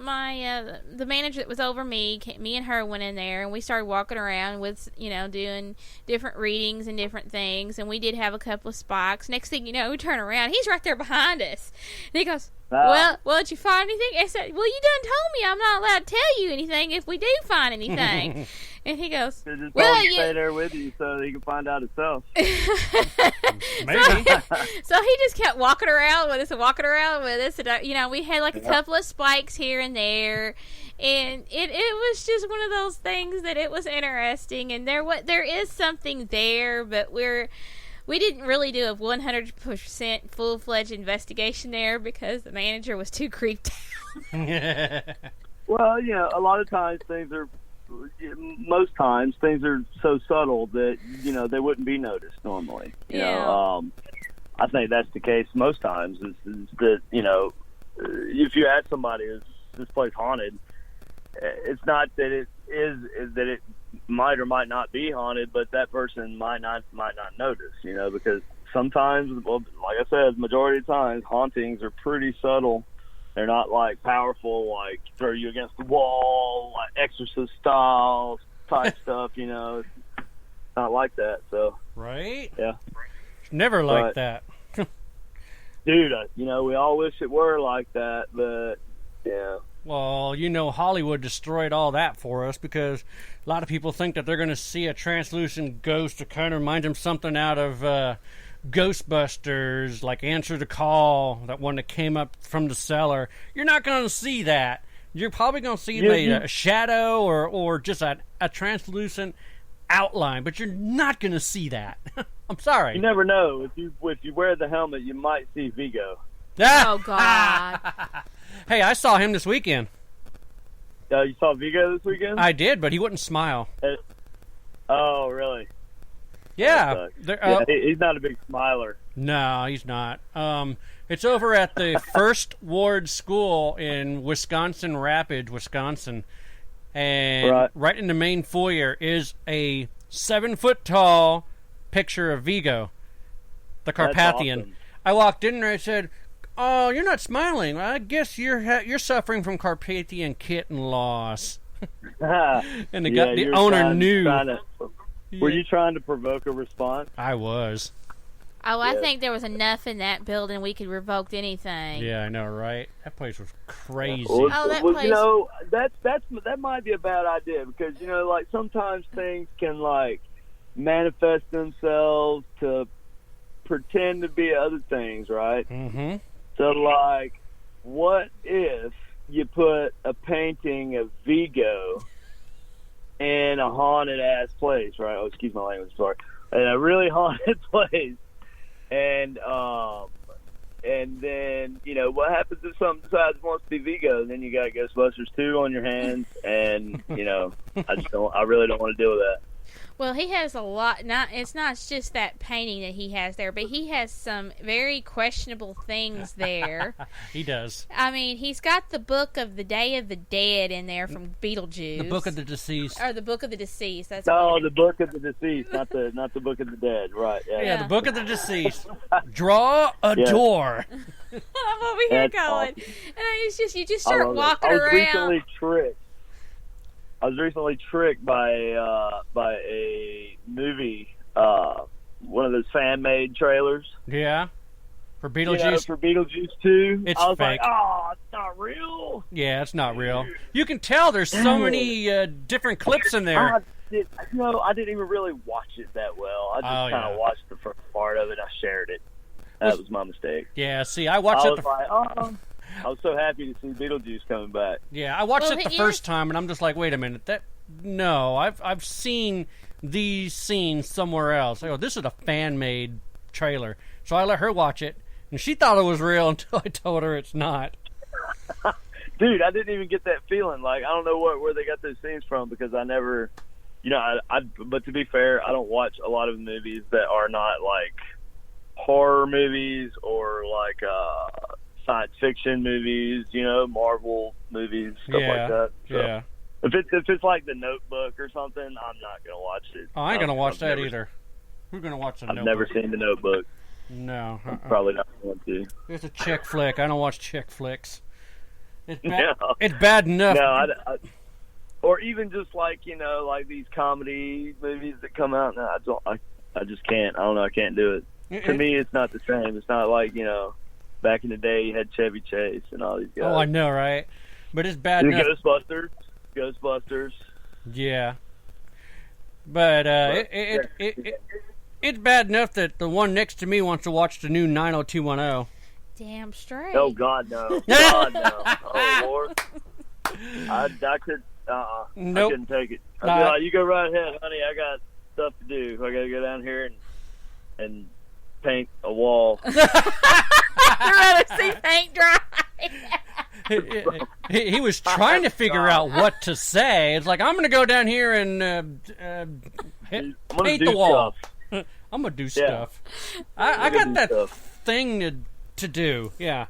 my the manager that was over me and her went in there, and we started walking around with, doing different readings and different things, and we did have a couple of spikes. Next thing you know, we turn around, he's right there behind us, and he goes, well, did you find anything? I said, well, you done told me I'm not allowed to tell you anything if we do find anything. And he goes, well, stay there with you so he can find out himself. Maybe. So he just kept walking around with us and walking around with us. And, we had like a couple of spikes here and there. And it was just one of those things that it was interesting. And there is something there, but we didn't really do a 100% full-fledged investigation there because the manager was too creeped out. Well, a lot of times most times things are so subtle that, they wouldn't be noticed normally. You know, I think that's the case most times is that, if you ask somebody, is this place haunted? It's not that it is that it might or might not be haunted, but that person might not notice, because sometimes, well, like I said, majority of times hauntings are pretty subtle. They're not like powerful, like throw you against the wall, like Exorcist style type stuff, It's not like that. So right, yeah, never like that, dude. We all wish it were like that, but yeah. Well, Hollywood destroyed all that for us because a lot of people think that they're going to see a translucent ghost to kind of remind them something out of Ghostbusters, like Answer the Call, that one that came up from the cellar. You're not going to see that. You're probably going to see a shadow or just a translucent outline, but you're not going to see that. I'm sorry. You never know. If you wear the helmet, you might see Vigo. Oh, God. Hey, I saw him this weekend. You saw Vigo this weekend? I did, but he wouldn't smile. Oh, really? Yeah. He's not a big smiler. No, he's not. It's over at the First Ward School in Wisconsin Rapids, Wisconsin. And right in the main foyer is a 7-foot-tall picture of Vigo, the Carpathian. Awesome. I walked in there and I said, "Oh, you're not smiling. I guess you're suffering from Carpathian kitten loss." And the owner knew. Were you trying to provoke a response? I was. Oh, I think there was enough in that building we could revoke anything. Yeah, I know, right? That place was crazy. That place. That might be a bad idea because like sometimes things can like manifest themselves to pretend to be other things, right? Mm-hmm. So, like, what if you put a painting of Vigo in a haunted-ass place, right? Oh, excuse my language, sorry. In a really haunted place. And then, what happens if something decides it wants to be Vigo? Then you got Ghostbusters 2 on your hands, and, I really don't want to deal with that. Well, he has a lot. It's not just that painting that he has there, but he has some very questionable things there. He does. I mean, he's got the Book of the Day of the Dead in there from Beetlejuice. The Book of the Deceased. Or the Book of the Deceased. That's the Book of the Deceased, not the Book of the Dead. Right? Yeah, the Book of the Deceased. Draw a door. I'm over here going, and it's just you just start walking around. I was recently tricked by a movie, one of those fan-made trailers. Yeah, for Beetlejuice. For Beetlejuice 2. It's I was fake. like, oh, it's not real. Yeah, it's not real. You can tell there's so many different clips in there. I didn't even really watch it that well. I just kind of watched the first part of it. I shared it. That was my mistake. Yeah, see, I watched it. I was so happy to see Beetlejuice coming back. Yeah, I watched it the first time, and I'm just like, wait a minute, I've seen these scenes somewhere else. I go, this is a fan-made trailer. So I let her watch it, and she thought it was real until I told her it's not. Dude, I didn't even get that feeling. Like, I don't know where they got those scenes from because I never, but to be fair, I don't watch a lot of movies that are not like horror movies or like science fiction movies, Marvel movies, stuff like that. So yeah. If it's like The Notebook or something, I'm not gonna watch it. Oh, I ain't gonna watch that either. We're gonna watch The Notebook. I've never seen The Notebook. No. Probably not going to. It's a chick flick. I don't watch chick flicks. It's bad, it's bad enough. No, or even just like, like these comedy movies that come out. No, I just can't. I don't know. I can't do it. To me, it's not the same. It's not like, back in the day you had Chevy Chase and all these guys. Oh, I know, right? But it's bad enough. Ghostbusters. Yeah. But it's bad enough that the one next to me wants to watch the new 90210. Damn straight. Oh, God, no. God, no. Oh, Lord. I could, nope. I couldn't take it. I'd be like, you go right ahead, honey. I got stuff to do. I got to go down here and paint a wall. You'd rather see paint dry. He was trying to figure out what to say. It's like, I'm going to go down here and paint the wall. I'm going to do stuff. I got that thing to do. Yeah.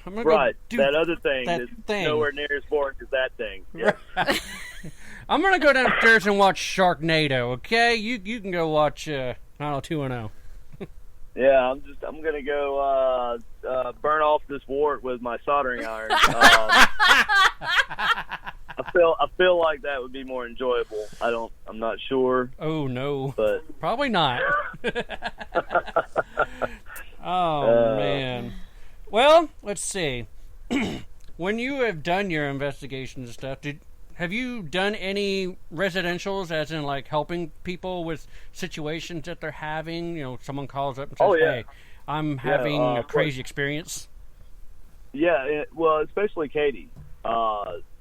I'm gonna right. Go do that other thing that is thing. Nowhere near as boring as that thing. Yeah. I'm going to go downstairs and watch Sharknado, okay? You can go watch 90210. Yeah, I'm gonna go burn off this wart with my soldering iron. I feel like that would be more enjoyable. I'm not sure. Oh no, but probably not. Oh man. Well, let's see. When you have done your investigations and stuff, have you done any residentials, as in like helping people with situations that they're having? Someone calls up and says, "Hey, I'm having a crazy experience." Yeah, well, especially Katie.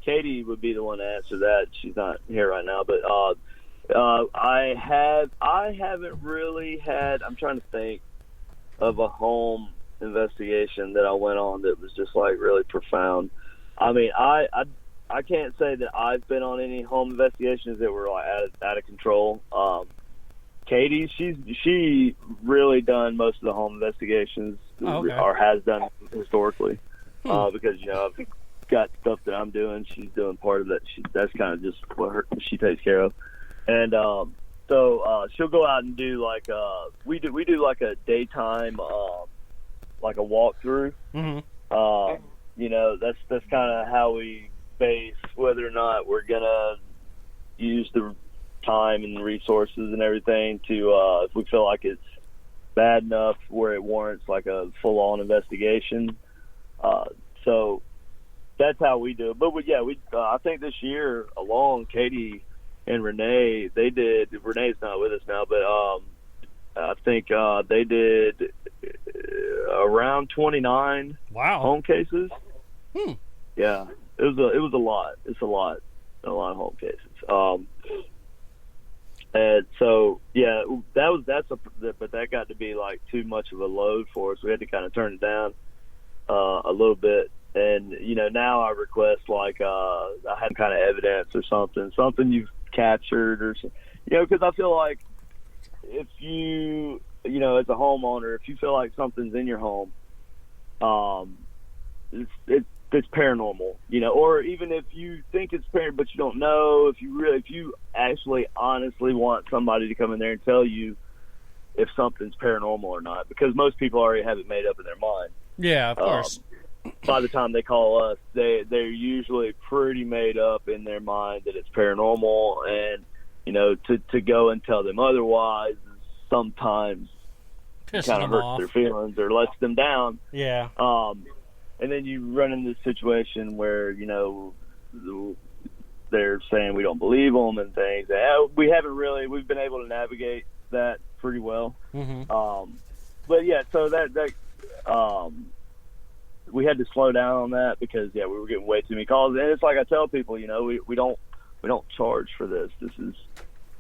Katie would be the one to answer that. She's not here right now, but I haven't really had. I'm trying to think of a home investigation that I went on that was just like really profound. I mean, I can't say that I've been on any home investigations that were like out of control. Katie, she really done most of the home investigations, or has done historically, because I've got stuff that I'm doing. She's doing part of that. That's kind of just what she takes care of, and so she'll go out and do like we do like a daytime like a walkthrough. Mm-hmm. That's kind of how we base whether or not we're gonna use the time and resources and everything to if we feel like it's bad enough where it warrants like a full-on investigation. So that's how we do it. But I think this year along, Katie and Renee, they did. Renee's not with us now, but I think they did around 29 home cases. Yeah. It was a lot. It's a lot of home cases. And so but that got to be like too much of a load for us. We had to kind of turn it down a little bit. And now I request like I had kind of evidence or something you've captured or because I feel like if you as a homeowner, if you feel like something's in your home, it's paranormal, or even if you think it's paranormal but you don't know, if you actually honestly want somebody to come in there and tell you if something's paranormal or not, because most people already have it made up in their mind. Yeah, of course. By the time they call us, they're usually pretty made up in their mind that it's paranormal, and to go and tell them otherwise sometimes kind of hurts their feelings or lets them down. Yeah. And then you run into this situation where, they're saying we don't believe them and things. We've been able to navigate that pretty well. Mm-hmm. But yeah, so that we had to slow down on that because we were getting way too many calls. And it's like I tell people, we don't charge for this. This is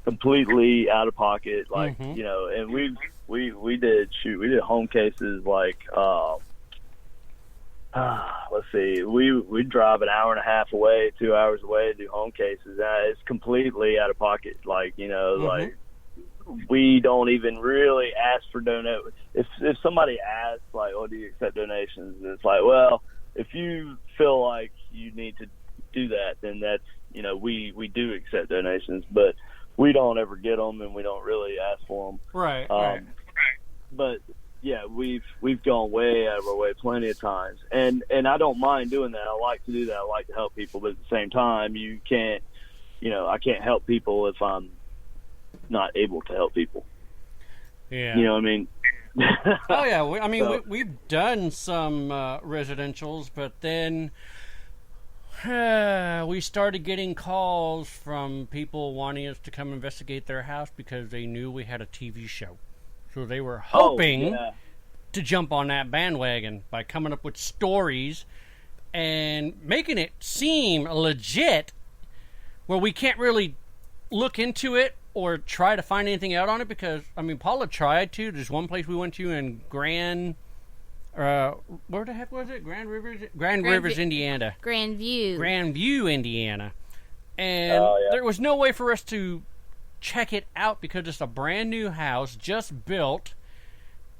completely out of pocket. Like, and we did home cases like, let's see, we drive an hour and a half away, 2 hours away to do home cases. It's completely out of pocket. Like, like we don't even really ask for donations. If somebody asks, like, "Oh, do you accept donations?" And it's like, well, if you feel like you need to do that, then that's, we do accept donations, but we don't ever get them and we don't really ask for them. Right. But we've gone way out of our way plenty of times, and I don't mind doing that. I like to do that. I like to help people, but at the same time, you can't, I can't help people if I'm not able to help people. Yeah, you know what I mean. Oh yeah, we've done some residentials, but then we started getting calls from people wanting us to come investigate their house because they knew we had a TV show. So they were hoping to jump on that bandwagon by coming up with stories and making it seem legit where we can't really look into it or try to find anything out on it because, Paula tried to. There's one place we went to in where the heck was it? Grand Rivers, Indiana. Grandview, Indiana. And there was no way for us to check it out because it's a brand new house just built,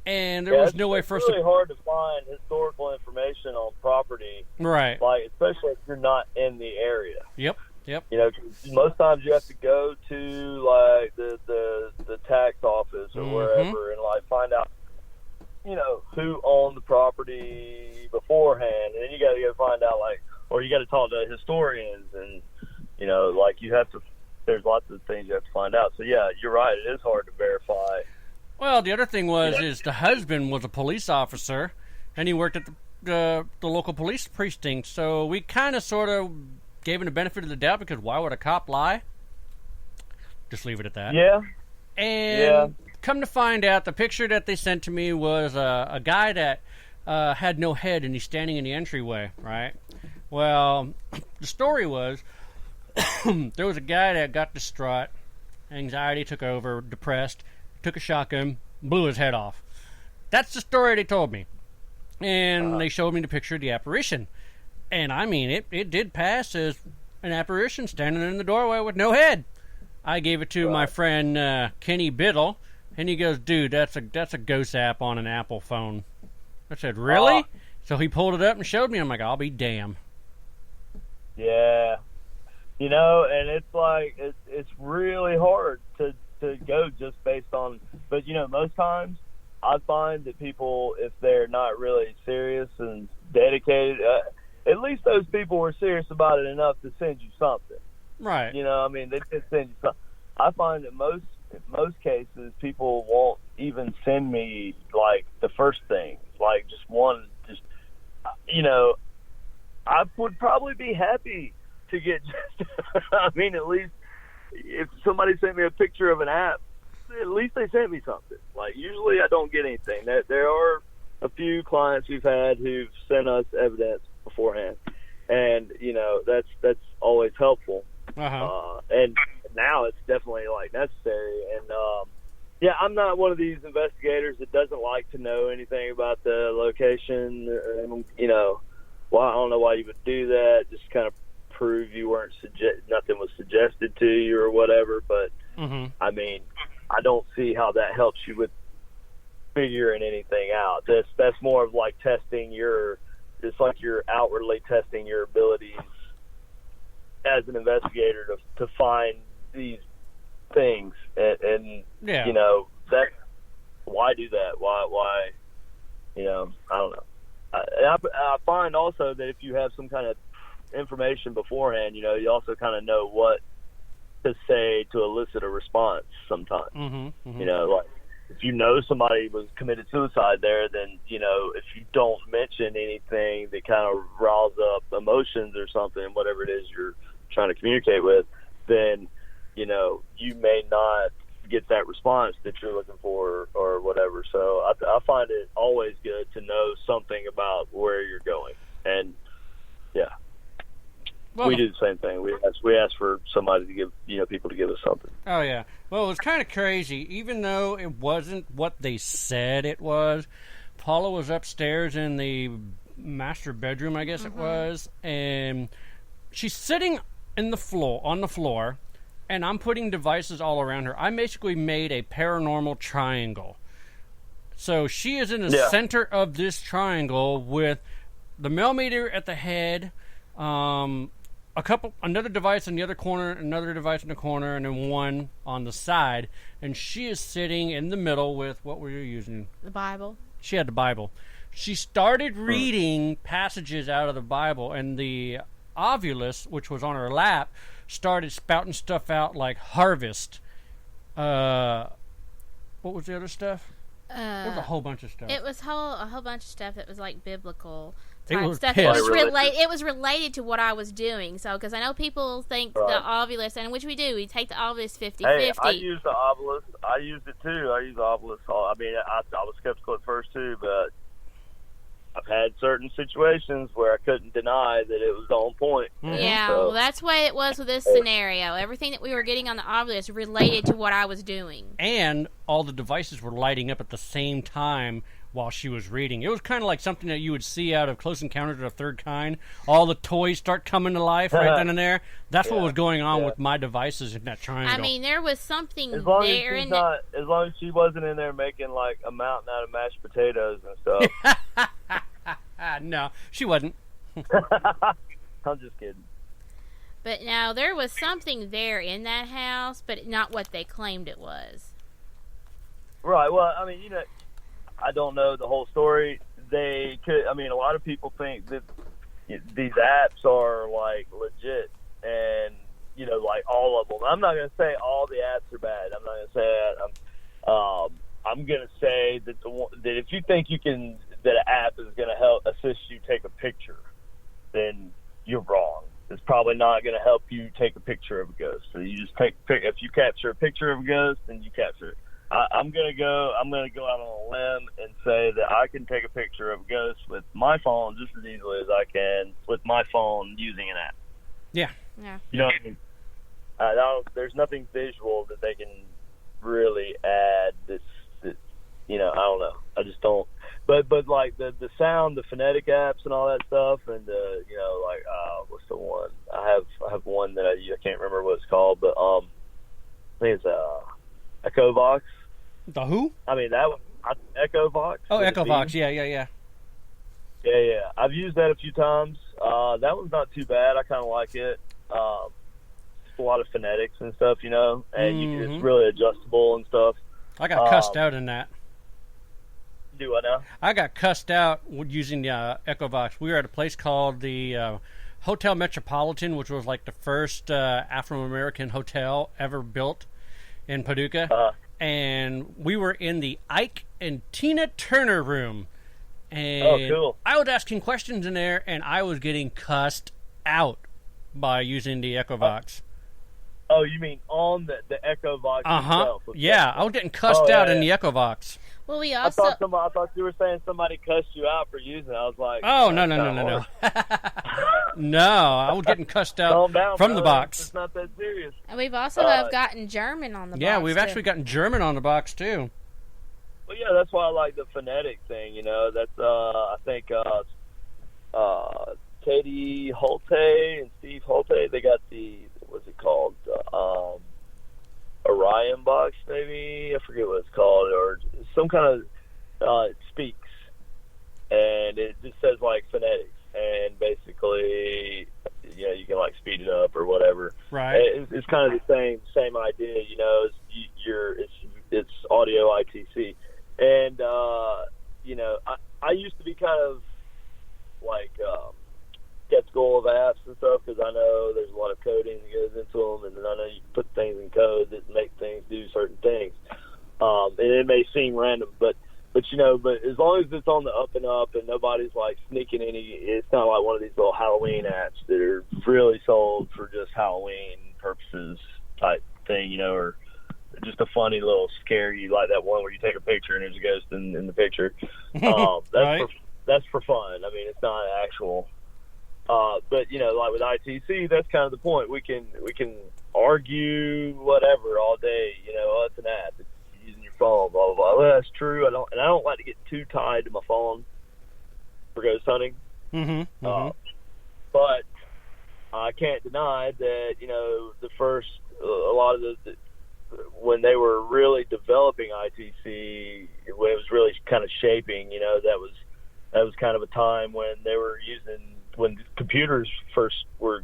and there was no way for us to. It's really hard to find historical information on property, right? Like especially if you're not in the area. Yep. Most times you have to go to like the tax office or wherever and like find out, who owned the property beforehand, and then you got to go find out or you got to talk to historians, and you have to. There's lots of things you have to find out. So, yeah, you're right. It is hard to verify. Well, the other thing is the husband was a police officer, and he worked at the local police precinct. So we kind of sort of gave him the benefit of the doubt because why would a cop lie? Just leave it at that. Yeah. And come to find out, the picture that they sent to me was a guy that had no head, and he's standing in the entryway, right? Well, the story was... there was a guy that got distraught, anxiety took over, depressed, took a shotgun, blew his head off. That's the story they told me. And they showed me the picture of the apparition. And it did pass as an apparition standing in the doorway with no head. I gave it to my friend Kenny Biddle, and he goes, "Dude, that's a ghost app on an Apple phone." I said, "Really?" So he pulled it up and showed me. I'm like, I'll be damned. Yeah. And it's like it's really hard to go just based on. But most times I find that people, if they're not really serious and dedicated, at least those people were serious about it enough to send you something. Right. They did send you something. I find that in most cases people won't even send me like the first thing, like just one. I would probably be happy to get just, at least if somebody sent me a picture of an app, at least they sent me something. Like, usually I don't get anything. There are a few clients we've had who've sent us evidence beforehand, and, that's always helpful. And now it's definitely, necessary. And, I'm not one of these investigators that doesn't like to know anything about the location. I don't know why you would do that, just kind of prove you weren't nothing was suggested to you or whatever, but I don't see how that helps you with figuring anything out. That's more of like testing it's like you're outwardly testing your abilities as an investigator to find these things, and that why do that? Why I don't know. I find also that if you have some kind of information beforehand, you also kind of know what to say to elicit a response sometimes. Like if somebody was committed suicide there, then if you don't mention anything that kind of riles up emotions or something, whatever it is you're trying to communicate with, then you may not get that response that you're looking for or whatever. So I find it always good to know something about where you're going. And we do the same thing. We ask for somebody to give, people to give us something. Oh yeah. Well, it was kind of crazy. Even though it wasn't what they said it was, Paula was upstairs in the master bedroom, I guess it was, and she's sitting on the floor, and I'm putting devices all around her. I basically made a paranormal triangle. So she is in the center of this triangle with the millimeter at the head, another device in the other corner, another device in the corner, and then one on the side. And she is sitting in the middle with, what were you using? The Bible. She had the Bible. She started reading passages out of the Bible, and the Ovulus, which was on her lap, started spouting stuff out like harvest. What was the other stuff? There was a whole bunch of stuff. It was a whole bunch of stuff that was like biblical It type was stuff. pissed. It was related to what I was doing. So, because I know people think the Ovulus, and which we do, we take the Ovulus 50-50. Hey, I use the Ovilus. I used it too. I use the Ovilus. I mean, I was skeptical at first too, but I've had certain situations where I couldn't deny that it was on point. Yeah, So, well, that's what it was with this scenario. Everything that we were getting on the Ovulus related to what I was doing. And all the devices were lighting up at the same time while she was reading. It was kind of like something that you would see out of Close Encounters of the Third Kind. All the toys start coming to life right then and there. That's what was going on with my devices in that triangle. I mean, there was something as long there as in as long as she wasn't in there making like a mountain out of mashed potatoes and stuff. No, she wasn't. I'm just kidding. But now there was something there in that house, but not what they claimed it was. Right. Well, I mean, I don't know the whole story. They could. I mean, a lot of people think that these apps are like legit, and like all of them. I'm not going to say all the apps are bad. I'm not going to say that. I'm going to say that that if you think that an app is going to help assist you take a picture, then you're wrong. It's probably not going to help you take a picture of a ghost. So you just if you capture a picture of a ghost, then you capture it. I'm gonna go out on a limb and say that I can take a picture of a ghost with my phone just as easily as I can with my phone using an app. Yeah. You know what I mean? There's nothing visual that they can really add. I don't know. I just don't. But like the sound, the phonetic apps and all that stuff, and what's the one? I have one that I can't remember what it's called, but I think it's EchoVox. The who? I mean that one. EchoVox. Oh, EchoVox. Yeah. Yeah. I've used that a few times. That one's not too bad. I kind of like it. It's a lot of phonetics and stuff, and it's really adjustable and stuff. I got cussed out in that. Do I now? I got cussed out using the EchoVox. We were at a place called the Hotel Metropolitan, which was like the first Afro-American hotel ever built in Paducah. And we were in the Ike and Tina Turner room. And cool. I was asking questions in there, and I was getting cussed out by using the EchoVox. Oh, you mean on the EchoVox itself? Yeah, I was getting cussed out in the EchoVox. Well, we also. I thought you were saying somebody cussed you out for using it. I was like, oh no. No, I was getting cussed out from the box. It's not that serious. And we've also have gotten German on the box. Yeah, we've actually gotten German on the box too. Well, yeah, that's why I like the phonetic thing. That's I think KD Holte and Steve Holte. They got the what's it called? Orion box, maybe. I forget what it's called, or some kind of it speaks, and it just says like phonetics, and basically, you can like speed it up or whatever. Right. It's kind of the same idea, it's audio ITC, and I used to be kind of like skeptical of apps and stuff because I know there's a lot of coding that goes into them, and I know you can put things in code that make things do certain things. And it may seem random, but as long as it's on the up and up and nobody's like sneaking it's not like one of these little Halloween apps that are really sold for just Halloween purposes type thing, or just a funny little scare you, like that one where you take a picture and there's a ghost in the picture. That's for fun. I mean, it's not actual. But like with ITC, that's kind of the point. We can argue whatever all day. It's an app. It's using your phone. Blah blah blah. Well, that's true. I don't like to get too tied to my phone for ghost hunting. But I can't deny that the first a lot of the when they were really developing ITC, when it was really kind of shaping. That was kind of a time when they were when computers first were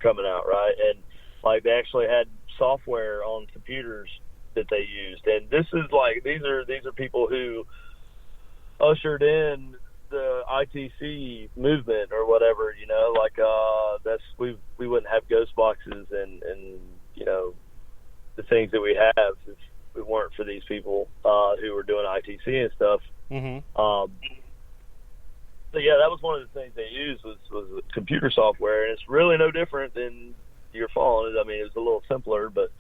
coming out, right? And like they actually had software on computers that they used. And this is like these are people who ushered in the ITC movement or whatever, you know, like we wouldn't have ghost boxes and you know, the things that we have if it weren't for these people who were doing ITC and stuff. So yeah, that was one of the things they used was computer software, and it's really no different than your phone. I mean, it was a little simpler, but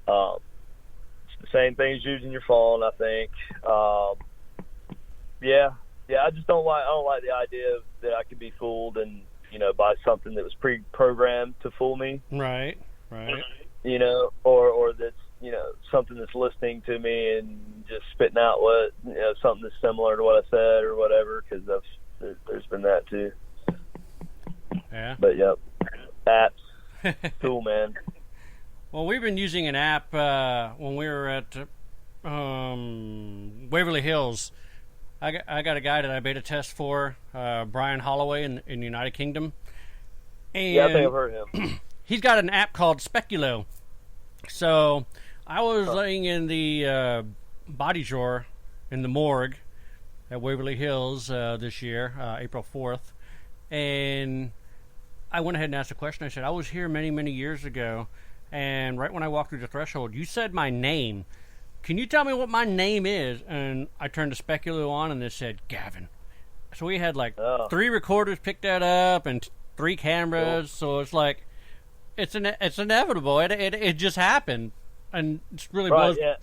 it's the same things used in your phone, I think. Yeah, I just don't like the idea that I could be fooled and, you know, by something that was pre-programmed to fool me. Right. You know, or that's, you know, something that's listening to me and just spitting out what, you know, something that's similar to what I said or whatever, because there's been that too. Yeah. But yep, apps, cool, man. Well, we've been using an app when we were at Waverly Hills. I got a guy that I beta test for, Brian Holloway in the United Kingdom. And yeah, I think I've heard of him. He's got an app called Speculo. So I was laying in the body drawer in the morgue at Waverly Hills this year, April 4th, and I went ahead and asked a question. I said, I was here many, many years ago, and right when I walked through the threshold, you said my name. Can you tell me what my name is? And I turned the Speculo on, and it said Gavin. So we had like 3 recorders pick that up and 3 cameras, so it's like, it's inevitable. It just happened, and it's really right. Yeah,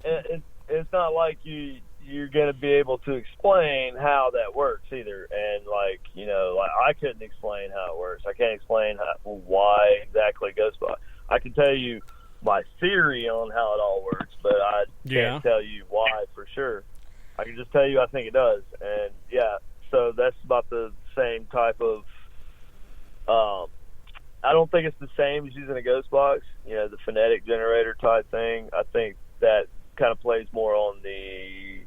it's not like you're going to be able to explain how that works either. And like, you know, like I couldn't explain how it works. I can't explain why exactly it goes by. I can tell you my theory on how it all works, but I can't tell you why for sure. I can just tell you I think it does. And yeah, so that's about the same type of. I don't think it's the same as using a ghost box, you know, the phonetic generator type thing. I think that kind of plays more on the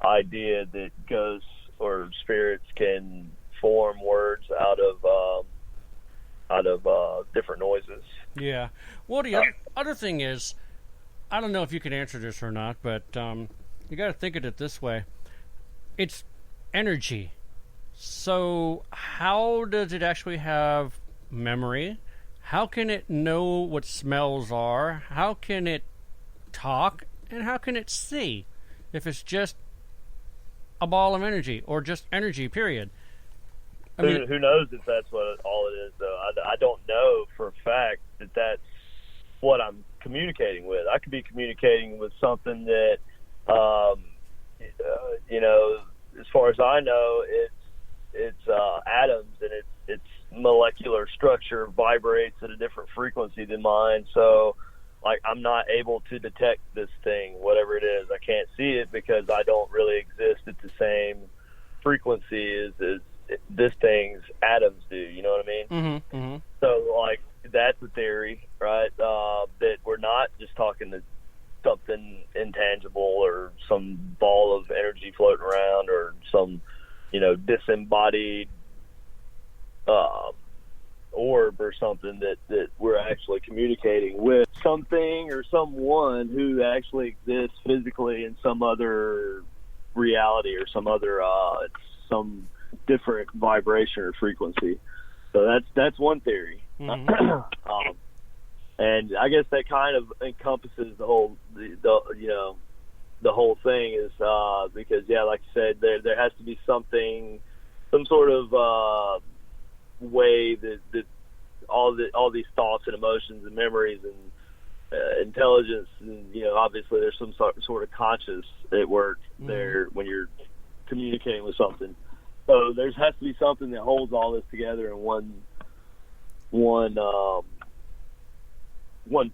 idea that ghosts or spirits can form words out of different noises. Yeah. Well, the other thing is, I don't know if you can answer this or not, but you got to think of it this way. It's energy. So how does it actually have memory? How can it know what smells are? How can it talk? And how can it see if it's just a ball of energy or just energy, period? I mean, who knows if that's what all it is, though. I don't know for a fact that that's what I'm communicating with. I could be communicating with something that, you know, as far as I know, it's atoms, and its molecular structure vibrates at a different frequency than mine. So, like, I'm not able to detect this thing, whatever it is. I can't see it because I don't really exist at the same frequency as this thing's atoms do. You know what I mean? Mm-hmm, mm-hmm. So, like, that's the theory, right? That we're not just talking to something intangible or some ball of energy floating around or some, you know, disembodied orb or something that we're actually communicating with something or someone who actually exists physically in some other reality or some other some different vibration or frequency. So that's one theory. Mm-hmm. And I guess that kind of encompasses the whole the whole thing is because like you said, there has to be some sort of way that all these thoughts and emotions and memories and intelligence, and obviously there's some sort of conscious at work there when you're communicating with something. So there has to be something that holds all this together in one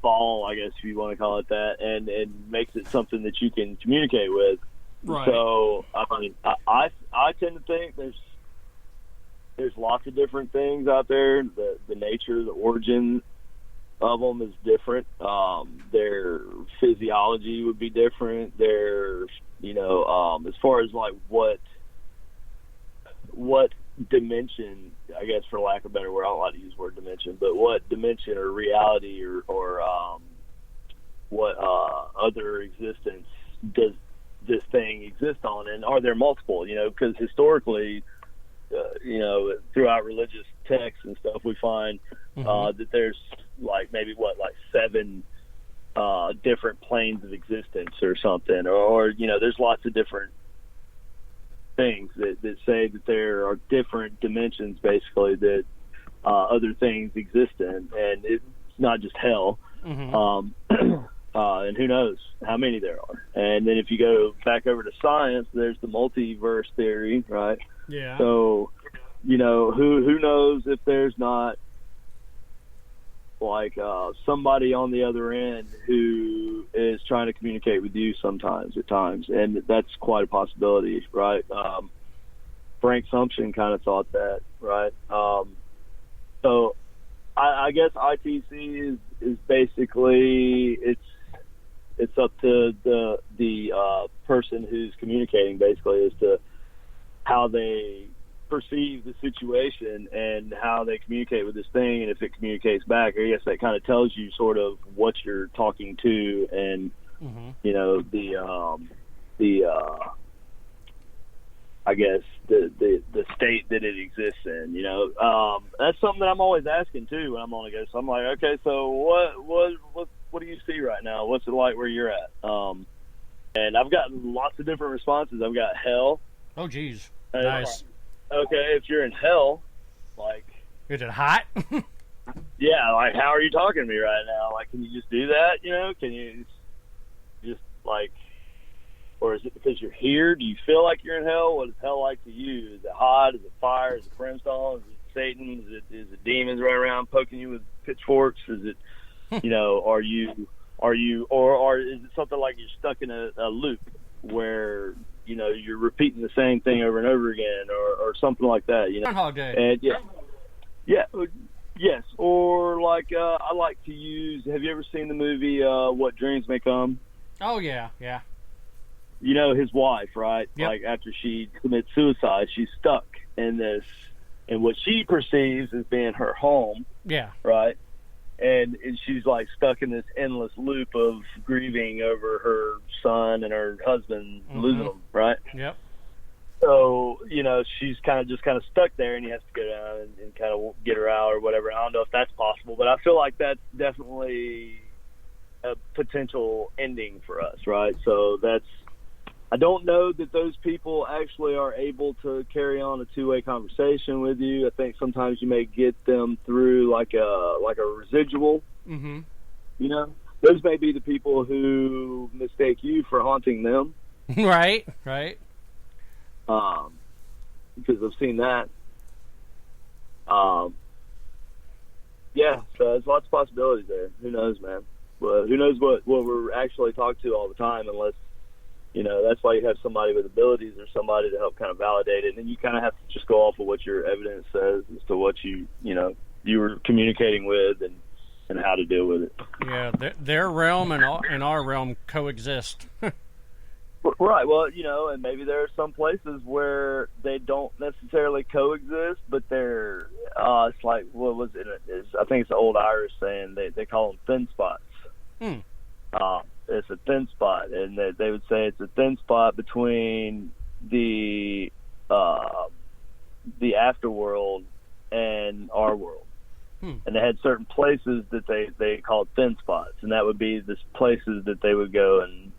ball, I guess, if you want to call it that, and makes it something that you can communicate with. Right. So I mean, I tend to think there's lots of different things out there. The nature, the origin of them is different. Their physiology would be different. Their, as far as like what dimension, I guess, for lack of a better word, I don't like to use the word dimension, but what dimension or reality or what other existence does this thing exists on, and are there multiple? Because historically, throughout religious texts and stuff, we find that there's maybe 7 different planes of existence or something, or there's lots of different things that say that there are different dimensions, basically, that other things exist in, and it's not just hell. And who knows how many there are. And then if you go back over to science, there's the multiverse theory, right? Yeah. So, who knows if there's not somebody on the other end who is trying to communicate with you at times, and that's quite a possibility, right? Frank Sumption kind of thought that, right? So I guess ITC is basically it's up to the person who's communicating, basically, as to how they perceive the situation and how they communicate with this thing, and if it communicates back, I guess that kind of tells you sort of what you're talking to, and I guess the state that it exists in. That's something that I'm always asking too when I'm on a ghost. I'm like, okay, so what do you see right now? What's it like where you're at? And I've gotten lots of different responses. I've got hell. Oh, geez. Nice. Okay, if you're in hell, is it hot? Yeah, how are you talking to me right now? Can you just do that? Can you just or is it because you're here? Do you feel like you're in hell? What is hell like to you? Is it hot? Is it fire? Is it brimstone? Is it Satan? Is it demons running around poking you with pitchforks? Is it, are you, or is it something like you're stuck in a loop where, you're repeating the same thing over and over again, or something like that, Groundhog Day. And yes. Or I like to use, have you ever seen the movie, What Dreams May Come? Oh, yeah. His wife, right? Yep. After she commits suicide, she's stuck in what she perceives as being her home. Yeah. Right? And she's stuck in this endless loop of grieving over her son and her husband losing them, right? Yep. So, she's kind of stuck there, and he has to go down and kind of get her out or whatever. I don't know if that's possible, but I feel like that's definitely a potential ending for us, right? So I don't know that those people actually are able to carry on a two-way conversation with you. I think sometimes you may get them through like a residual. Mm-hmm. Those may be the people who mistake you for haunting them. Right. Because I've seen that. Yeah, so there's lots of possibilities there. Who knows, man? Well, who knows what we're actually talked to all the time, unless, that's why you have somebody with abilities or somebody to help kind of validate it. And then you kind of have to just go off of what your evidence says as to what you were communicating with and how to deal with it. Yeah, their realm and our realm coexist. Right. Well, and maybe there are some places where they don't necessarily coexist, but they're, it's like, what was it? I think it's the old Irish saying, they call them thin spots. It's a thin spot, and they would say it's a thin spot between the afterworld and our world. And they had certain places that they called thin spots, and that would be the places that they would go and,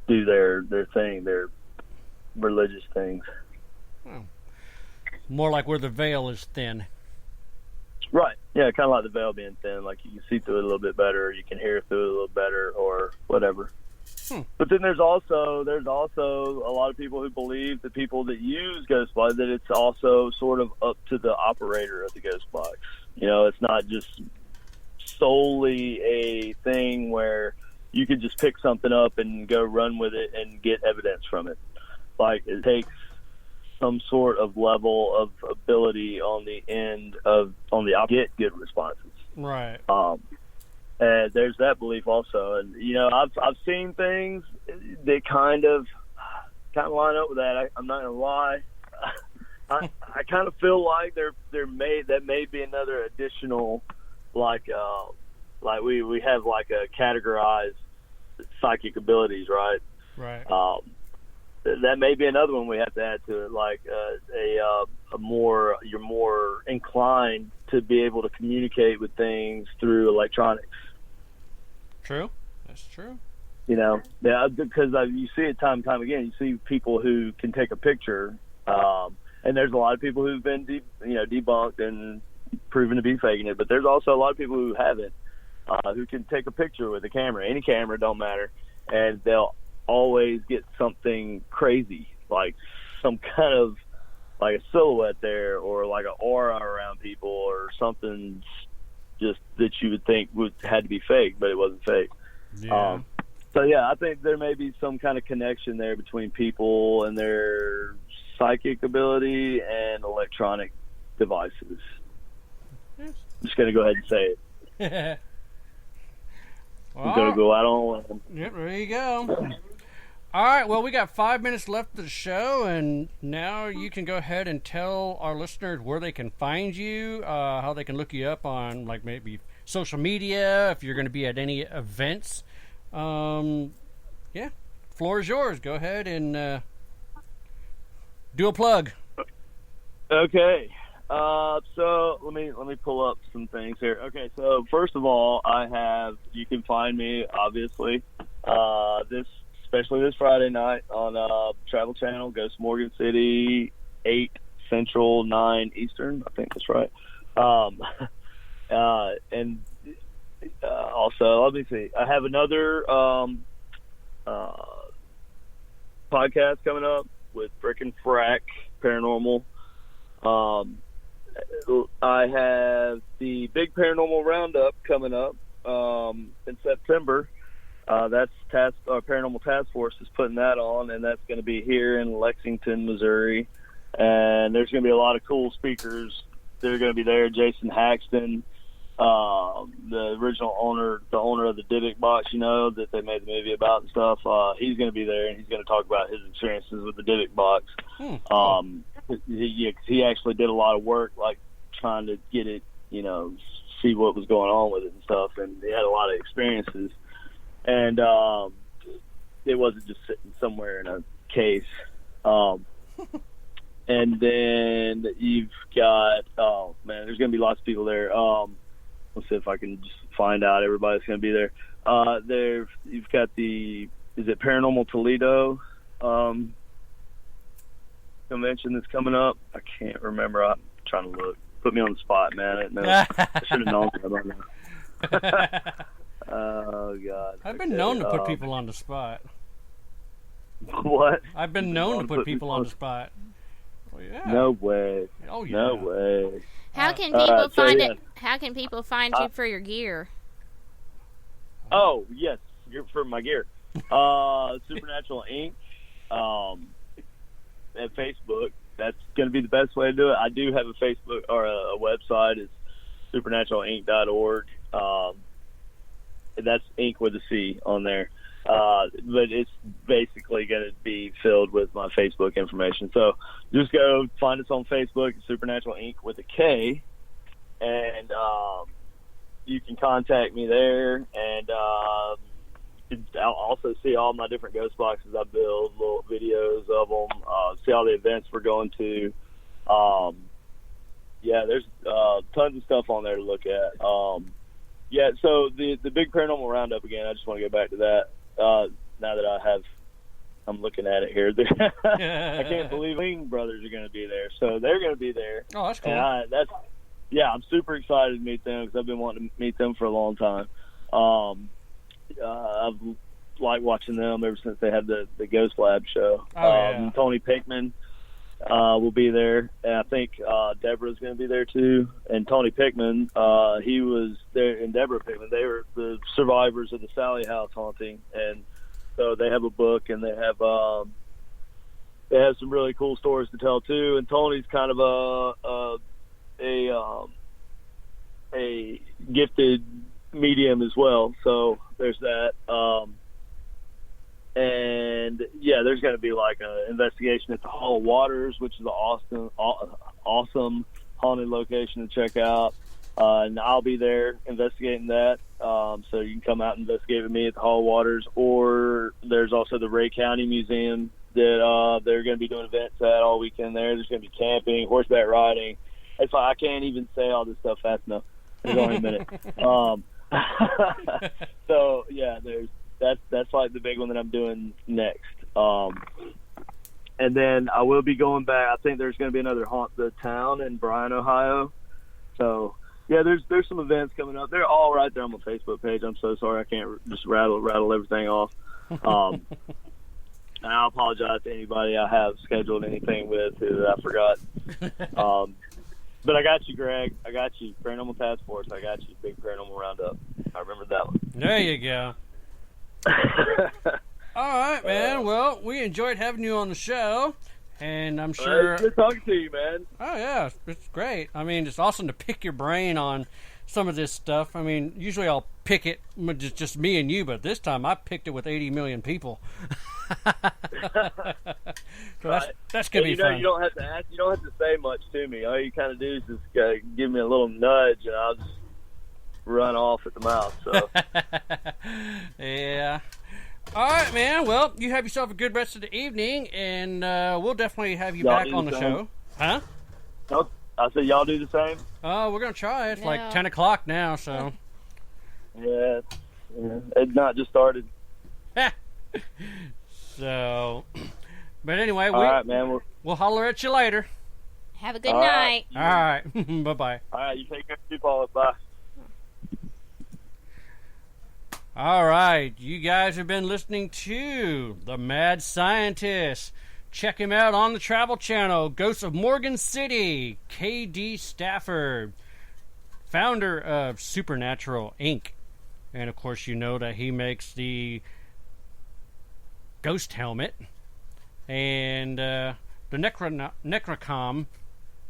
do their thing, their religious things. More like where the veil is thin. Right. Yeah, kind of like the veil being thin. Like you can see through it a little bit better, or you can hear through it a little better, or whatever. But then there's also a lot of people who believe the people that use ghost box, that it's also sort of up to the operator of the ghost box. It's not just solely a thing where you could just pick something up and go run with it and get evidence from it. It takes some sort of level of ability on the end of get good responses. Right. And there's that belief also. And I've seen things that kind of line up with that. I'm not gonna lie. I kind of feel like there may be another additional we have a categorized psychic abilities, right? Right. That may be another one we have to add to it, like you're more inclined to be able to communicate with things through electronics. True. That's true. Yeah, because you see it time and time again. You see people who can take a picture, and there's a lot of people who've been debunked and proven to be faking it, but there's also a lot of people who haven't, who can take a picture with a camera, any camera, don't matter, and they'll always get something crazy, like some kind of like a silhouette there, or like an aura around people, or something just that you would think had to be fake, but it wasn't fake. Yeah. So yeah, I think there may be some kind of connection there between people and their psychic ability and electronic devices. I'm just going to go ahead and say it. I'm going to go out on a limb. Yep, there you go. All right, well, we got 5 minutes left of the show, and now you can go ahead and tell our listeners where they can find you, how they can look you up on, like, maybe social media, if you're going to be at any events. Yeah, floor is yours. Go ahead and do a plug. Okay. So let me pull up some things here. Okay, so first of all, you can find me obviously especially this Friday night on Travel Channel, Ghost Morgan City, 8 Central, 9 Eastern. I think that's right. And also, let me see. I have another podcast coming up with Frickin' Frack Paranormal. I have the Big Paranormal Roundup coming up in September. That's Paranormal Task Force is putting that on, and that's going to be here in Lexington, Missouri. And there's going to be a lot of cool speakers. They're going to be there. Jason Haxton, the original owner of the Dybbuk box, that they made the movie about and stuff. He's going to be there, and he's going to talk about his experiences with the Dybbuk box. He actually did a lot of work, like trying to get it, see what was going on with it and stuff, and he had a lot of experiences. And it wasn't just sitting somewhere in a case. And then you've got, there's going to be lots of people there. Let's see if I can just find out everybody's going to be there. You've got is it Paranormal Toledo convention that's coming up? I can't remember. I'm trying to look. Put me on the spot, man. I should have known that by now. Oh, God. I've been known to put people on the spot. What? I've been known to put people on the spot. Oh, yeah. No way. Oh, yeah. No way. How can people find it? How can people find you for your gear? Oh, yes, for my gear. Supernatural Inc. At Facebook. That's going to be the best way to do it. I do have a Facebook or a website. It's supernaturalinc.org. That's Inc. with a C on there. But it's basically going to be filled with my Facebook information. So just go find us on Facebook, Supernatural Inc. with a K, and you can contact me there. And I'll also see all my different ghost boxes I build, little videos of them, see all the events we're going to. There's tons of stuff on there to look at. So the Big Paranormal Roundup, again, I just want to go back to that. Now that I'm looking at it here. I can't believe Wing Brothers are going to be there. So they're going to be there. Oh, that's cool. And I'm super excited to meet them because I've been wanting to meet them for a long time. I've liked watching them ever since they had the Ghost Lab show. Tony Pickman will be there, and I think Deborah's going to be there too. And Tony Pickman, he was there, and Deborah Pickman, they were the survivors of the Sally House haunting, and so they have a book, and they have some really cool stories to tell too. And Tony's kind of a gifted medium as well, so there's that. There's going to be like an investigation at the Hall of Waters, which is an awesome haunted location to check out. and I'll be there investigating that. So you can come out and investigate with me at the Hall of Waters, or there's also the Ray County Museum that they're going to be doing events at all weekend there. There's going to be camping, horseback riding. It's like I can't even say all this stuff fast enough. There's only a minute. So yeah, that's like the big one that I'm doing next. And then I will be going back. I think there's going to be another Haunt the Town in Bryan, Ohio. So yeah, there's some events coming up. They're all right there on my Facebook page. I'm so sorry I can't just rattle everything off. And I apologize to anybody I have scheduled anything with who I forgot. But I got you, Greg. I got you. Paranormal Task Force. I got you. Big Paranormal Roundup. I remember that one. There you go. All right, man. Well, we enjoyed having you on the show, and I'm sure. Good talking to you, man. Oh yeah, it's great. I mean, it's awesome to pick your brain on some of this stuff. I mean, usually I'll pick it with just me and you, but this time I picked it with 80 million people. So that's gonna be fun. You don't have to ask. You don't have to say much to me. All you kind of do is just give me a little nudge, and I'll just run off at the mouth. So yeah. All right, man. Well, you have yourself a good rest of the evening, and we'll definitely have you back on the show. Huh? No, I said y'all do the same. Oh, we're gonna try. It's like 10 o'clock now, so. Yeah, it's not just started. So, but anyway, all right, man. We'll holler at you later. Have a good night. All right. Bye-bye. All right, you take care of people. Bye. All right, you guys have been listening to The Mad Scientist. Check him out on the Travel Channel. Ghosts of Morgan City, KD Stafford, founder of Supernatural Inc. And, of course, you know that he makes the ghost helmet and the Necrocom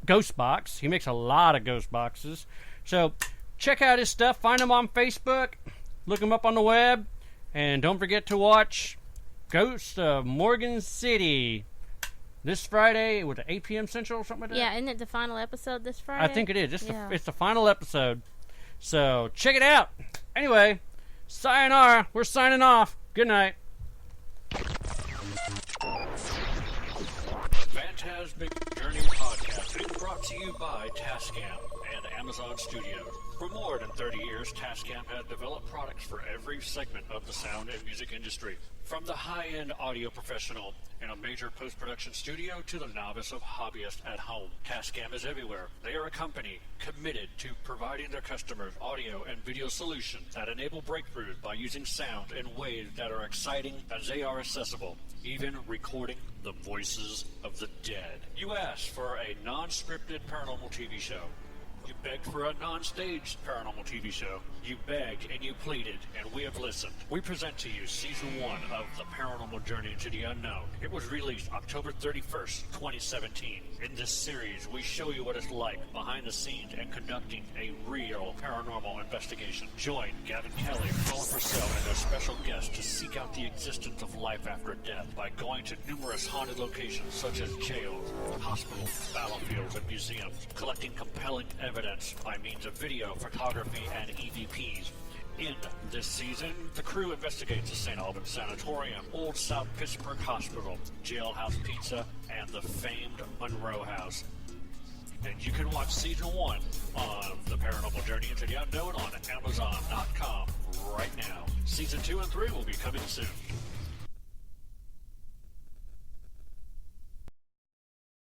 ghost box. He makes a lot of ghost boxes. So check out his stuff. Find him on Facebook. Look him up on the web. And don't forget to watch Ghosts of Morgan City this Friday with 8 p.m. Central or something like that. Yeah, isn't it the final episode this Friday? I think it is. It's the final episode. So check it out. Anyway, sayonara. We're signing off. Good night. The Phantasmic Journey Podcast is brought to you by Tascam and Amazon Studios. For more than 30 years, Tascam has developed products for every segment of the sound and music industry. From the high-end audio professional in a major post-production studio to the novice of hobbyist at home, Tascam is everywhere. They are a company committed to providing their customers audio and video solutions that enable breakthroughs by using sound in ways that are exciting as they are accessible, even recording the voices of the dead. You asked for a non-scripted paranormal TV show. You begged for a non-staged paranormal TV show. You begged and you pleaded, and we have listened. We present to you Season 1 of The Paranormal Journey into the Unknown. It was released October 31st, 2017. In this series, we show you what it's like behind the scenes and conducting a real paranormal investigation. Join Gavin Kelly, Paula Purcell, and their special guests to seek out the existence of life after death by going to numerous haunted locations such as jails, hospitals, battlefields, and museums, collecting compelling evidence by means of video, photography, and EVPs. In this season, the crew investigates the St. Albans Sanatorium, Old South Pittsburgh Hospital, Jailhouse Pizza, and the famed Monroe House. And you can watch Season 1 of The Paranormal Journey into the Unknown on Amazon.com right now. Season 2 and 3 will be coming soon.